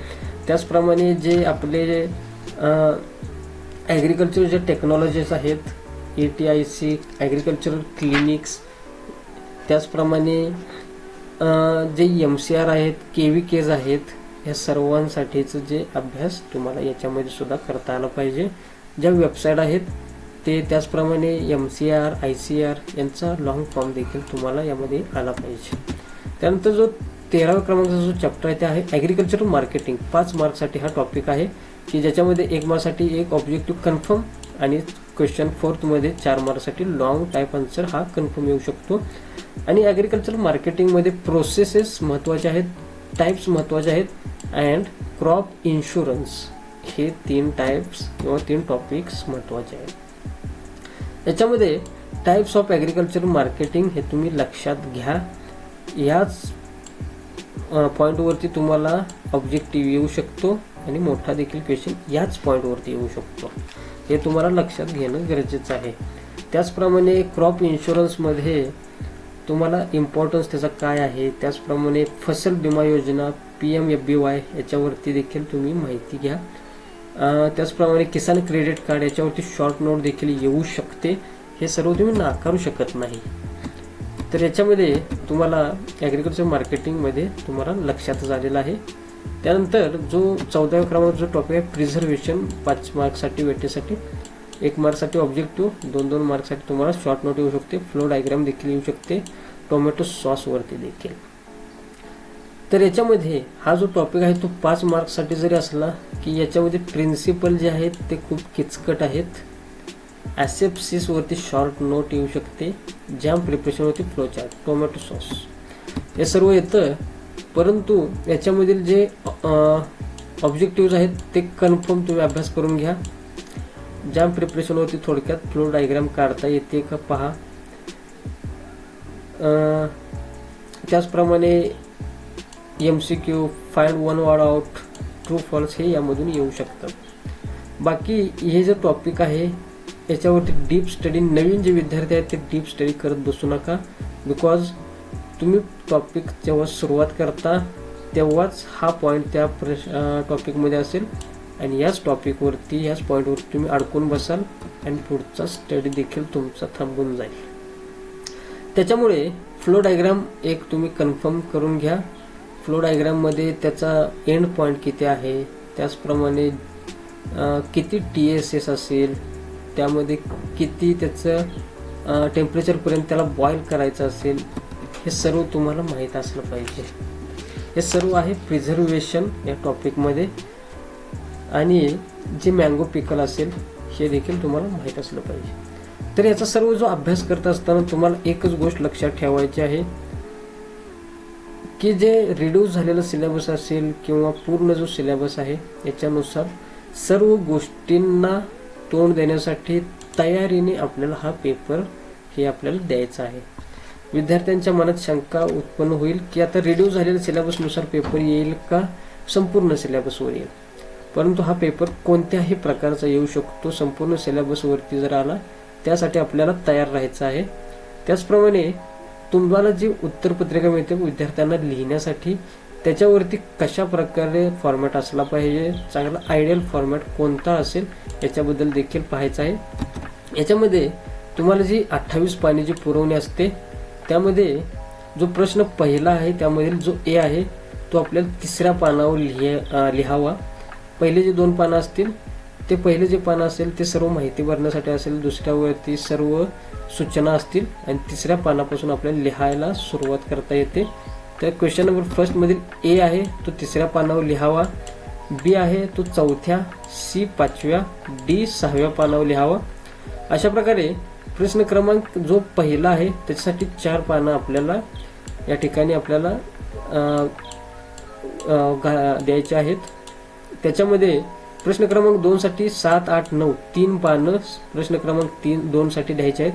त्याचप्रमाणे जे आपले ॲग्रिकल्चर जे टेक्नॉलॉजीज आहेत, ATIC, ॲग्रिकल्चरल क्लिनिक्स, त्याचप्रमाणे जे MCR आहेत, KVKs आहेत, या सर्वांसाठीचं जे अभ्यास तुम्हाला याच्यामध्ये सुद्धा करता आला पाहिजे. ज्या वेबसाईट आहेत ते त्याचप्रमाणे MCR, ICR यांचा लॉंग फॉर्म देखील तुम्हाला यामध्ये आला पाहिजे. त्यानंतर जो 13व्या क्रमांकाचा जो चॅप्टर आहे ते आहे ॲग्रिकल्चरल मार्केटिंग. 5 मार्क्ससाठी हा टॉपिक आहे की ज्याच्यामध्ये 1 मार्क्ससाठी एक ऑब्जेक्टिव्ह कन्फर्म आणि क्वेश्चन 4th मध्ये 4 मार्क्ससाठी लॉंग टाईप आन्सर हा कन्फर्म येऊ शकतो. आणि ॲग्रिकल्चरल मार्केटिंगमध्ये प्रोसेसेस महत्त्वाचे आहेत, टाईप्स महत्त्वाचे आहेत अँड क्रॉप इन्शुरन्स हे 3 टाईप्स किंवा 3 टॉपिक्स महत्त्वाचे आहेत. याच्यामध्ये टाईप्स ऑफ ॲग्रिकल्चरल मार्केटिंग हे तुम्ही लक्षात घ्या. याच पॉईंटवरती तुम्हाला ऑब्जेक्टिव्ह येऊ शकतो आणि मोठा देखील क्वेश्चन याच पॉईंटवरती येऊ शकतो. हे तुम्हाला लक्षात घेणं गरजेचं आहे. त्याचप्रमाणे क्रॉप इन्शुरन्समध्ये तुम्हाला इम्पॉर्टन्स त्याचा काय आहे, त्याचप्रमाणे फसल विमा योजना PMFBY याच्यावरती देखील तुम्ही माहिती घ्या. त्याचप्रमाणे किसान क्रेडिट कार्ड याच्यावरती शॉर्ट नोट देखील येऊ शकते. हे सर्व तुम्ही नाकारू शकत नाही. तर याच्यामध्ये तुम्हाला ॲग्रिकल्चर मार्केटिंगमध्ये तुम्हाला लक्षात झालेलं आहे. त्यानंतर जो 14व्या क्रमांकाचा जो टॉपिक आहे प्रिझर्वेशन, 5 मार्क्ससाठी वेटेसाठी, 1 मार्क्ससाठी ऑब्जेक्टिव्ह, 2 मार्क्ससाठी तुम्हाला शॉर्ट नोट येऊ शकते, फ्लो डायग्राम देखील येऊ शकते, टोमॅटो सॉसवरती देखील. तर याच्यामध्ये हा जो टॉपिक आहे तो 5 मार्क्ससाठी जरी असला की याच्यामध्ये प्रिन्सिपल जे आहेत ते खूप किचकट आहेत. ॲसेप्सिस वरती शॉर्ट नोट येऊ शकते, जॅम प्रिपरेशनवरती फ्लो चार्ट, टोमॅटो सॉस हे सर्व येतं. परंतु याच्यामधील जे ऑब्जेक्टिव्ह आहेत ते कन्फर्म तुम्ही अभ्यास करून घ्या. जॅम प्रिपरेशनवरती थोडक्यात फ्लो डायग्राम काढता येते का पहा. त्याचप्रमाणे MCQ, find one word out, true false हे यामधून येऊ शकतात. बाकी हे जे टॉपिक आहे याच्यावरती डीप स्टडी, नवीन जे विद्यार्थी आहेत ते डीप स्टडी करत बसू नका. बिकॉज तुम्ही टॉपिक जेव्हा सुरुवात करता तेव्हाच हा पॉईंट त्या टॉपिकमध्ये असेल आणि याच टॉपिकवरती, याच पॉईंटवरती तुम्ही अडकून बसाल आणि पुढचा स्टडी देखील तुमचा थांबून जाईल. त्याच्यामुळे फ्लो डायग्राम एक तुम्ही कन्फर्म करून घ्या. फ्लो डायग्राममध्ये त्याचा एंड पॉईंट किती आहे, त्याचप्रमाणे किती TSS असेल, त्यामध्ये किती त्याचं टेम्परेचरपर्यंत त्याला बॉईल करायचं असेल, हे सर्व तुम्हाला माहीत असलं पाहिजे. हे सर्व आहे प्रिझर्वेशन या टॉपिकमध्ये. आणि जे मँगो पिकल असेल हे देखील तुम्हाला माहीत असलं पाहिजे. तर याचा सर्व जो अभ्यास करत असताना तुम्हाला एकच गोष्ट लक्षात ठेवायची आहे की जे रिड्यूस झालेला सिलेबस असेल किंवा पूर्ण जो सिलेबस आहे याच्यानुसार सर्व गोष्टींना तोंड देण्यासाठी तयारीने आपल्याला हा पेपर हे आपल्याला द्यायचा आहे. विद्यार्थ्यांच्या मनात शंका उत्पन्न होईल की आता रिड्यूस झालेल्या सिलेबसनुसार पेपर येईल का संपूर्ण सिलेबसवर येईल. परंतु हा पेपर कोणत्याही प्रकारचा येऊ शकतो, संपूर्ण सिलेबसवरती जर आला त्यासाठी आपल्याला तयार राहायचं आहे. त्याचप्रमाणे तुम्हाला जी उत्तरपत्रिका मिळते विद्यार्थ्यांना लिहिण्यासाठी त्याच्यावरती कशा प्रकारे फॉर्मॅट असला पाहिजे, चांगला आयडियल फॉर्मॅट कोणता असेल याच्याबद्दल देखील पाहायचं आहे. याच्यामध्ये तुम्हाला जी 28 पानी जी पुरवणी असते त्यामध्ये जो प्रश्न पहिला आहे त्यामधील जो A आहे तो आपल्याला 3ऱ्या पानावर लिहावा. पहिले जे 2 पानं असतील ते पहिले जे पानं असेल ते सर्व माहिती भरण्यासाठी असेल, दुसऱ्यावरती सर्व सूचना असतील आणि 3ऱ्या पानापासून आपल्याला लिहायला सुरुवात करता येते. तर क्वेश्चन नंबर फर्स्टमधील A आहे तो 3ऱ्या पानावर लिहावा, B आहे तो 4थ्या, C 5व्या, D 6व्या पानावर लिहावा. अशा प्रकारे प्रश्न क्रमांक जो पहिला आहे त्याच्यासाठी 4 पानं आपल्याला या ठिकाणी आपल्याला द्यायचे आहेत. त्याच्यामध्ये प्रश्न क्रमांक 2 साठी 7, 8, 9 3 पानं प्रश्न क्रमांक 2 साठी द्यायचे आहेत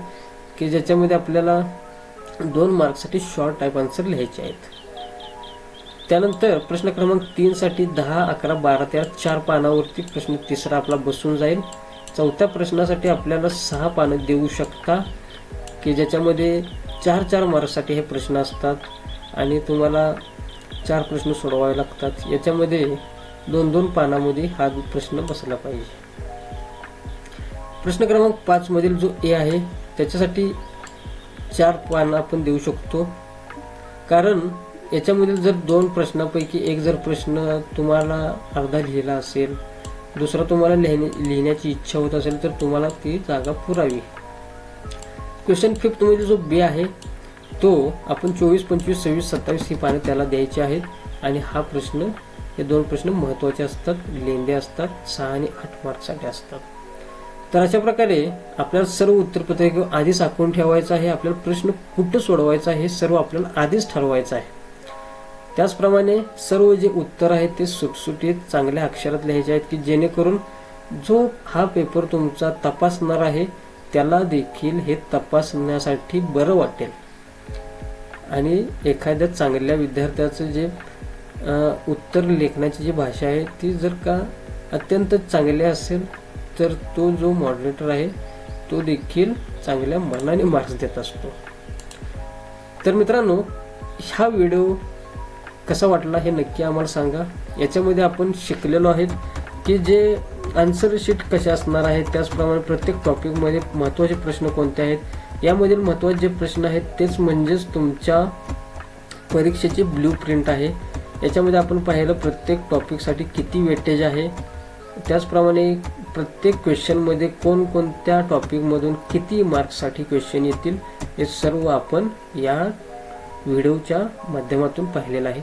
की ज्याच्यामध्ये आपल्याला 2 मार्क्ससाठी शॉर्ट टाईप आन्सर लिहायचे आहेत. त्यानंतर प्रश्न क्रमांक 3 साठी 10, 11, 12, 13 4 पानावरती प्रश्न तिसरा आपला बसून जाईल. चौथ्या प्रश्नासाठी आपल्याला 6 पानं देऊ शकता की ज्याच्यामध्ये 4-4 मार्क्ससाठी हे प्रश्न असतात आणि तुम्हाला 4 प्रश्न सोडवावे लागतात. याच्यामध्ये 2-2 पानामध्ये हा प्रश्न बसला पाहिजे. प्रश्न क्रमांक 5 मधील जो ए आहे त्याच्यासाठी 4 पानं आपण देऊ शकतो, कारण याच्यामधील जर 2 प्रश्नापैकी एक जर प्रश्न तुम्हाला अर्धा लिहिला असेल, दुसरा तुम्हाला लिहिण्याची इच्छा होत असेल तर तुम्हाला ती जागा पुरावी. क्वेश्चन 5 मध्ये जो बी आहे तो आपण 24, 25, 26, 27 ही पानं त्याला द्यायची आहेत आणि हा प्रश्न, हे 2 प्रश्न महत्त्वाचे असतात, लेंदे असतात, 6 आणि 8 मार्क्ससाठी असतात. तर अशा प्रकारे आपल्याला सर्व उत्तरपत्रिका आधीच आखून ठेवायचं आहे. आपल्याला प्रश्न कुठं सोडवायचा हे सर्व आपल्याला आधीच ठरवायचं आहे. त्याचप्रमाणे सर्व जे उत्तर आहेत ते सुटसुटीत चांगल्या अक्षरात लिहायचे आहेत की जेणेकरून जो हा पेपर तुमचा तपासणार आहे त्याला देखील हे तपासण्यासाठी बरं वाटेल आणि एखाद्या चांगल्या विद्यार्थ्याचं जे उत्तर लेखनाची जी भाषा आहे ती जर का अत्यंत चांगली असेल तर तो जो मॉडरेटर आहे तो देखील चांगल्या मनाने मार्क्स देत असतो. तर मित्रांनो, हा व्हिडिओ कसा वाटला हे नक्की आम्हाला सांगा. याच्यामध्ये आपण शिकलेलो आहेत की जे आन्सर शीट कशा असणार आहेत, त्याचप्रमाणे प्रत्येक टॉपिकमध्ये महत्त्वाचे प्रश्न कोणते आहेत, यामधील महत्त्वाचे जे प्रश्न आहेत तेच म्हणजेच तुमच्या परीक्षेची ब्लू प्रिंट आहे. याच्यामध्ये आपण पाहिलं प्रत्येक टॉपिकसाठी किती वेटेज आहे, त्याचप्रमाणे प्रत्येक क्वेश्चनमध्ये कोणकोणत्या टॉपिकमधून किती मार्क्ससाठी क्वेश्चन येतील हे सर्व आपण या व्हिडिओच्या माध्यमातून पाहिलेलं आहे.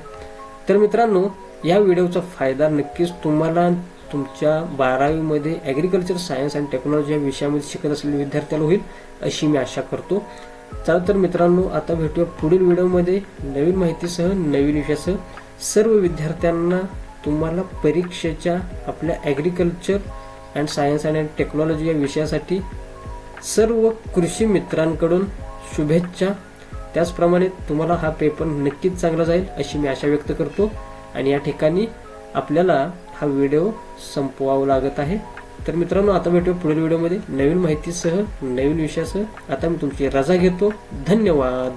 तर मित्रांनो, या व्हिडिओचा फायदा नक्कीच तुम्हाला तुमच्या 12वी मध्ये ॲग्रिकल्चर सायन्स अँड टेक्नॉलॉजी या विषयामध्ये शिकत असलेल्या विद्यार्थ्याला होईल अशी मी आशा करतो. चला तर मित्रांनो, आता भेटूया पुढील व्हिडिओमध्ये नवीन माहितीसह, नवीन विषयासह. सर्व विद्यार्थ्यांना तुम्हाला परीक्षेच्या आपल्या agriculture and science and technology या विषयासाठी सर्व कृषी मित्रांकडून शुभेच्छा. त्याचप्रमाणे तुम्हाला हा पेपर नक्कीच चांगला जाईल अशी मी आशा व्यक्त करतो आणि या ठिकाणी आपल्याला हा व्हिडिओ संपवावा लागत आहे. तर मित्रांनो, आता भेटूया पुढील व्हिडिओमध्ये नवीन माहितीसह, नवीन विषयासह. आता मी तुमची रजा घेतो. धन्यवाद.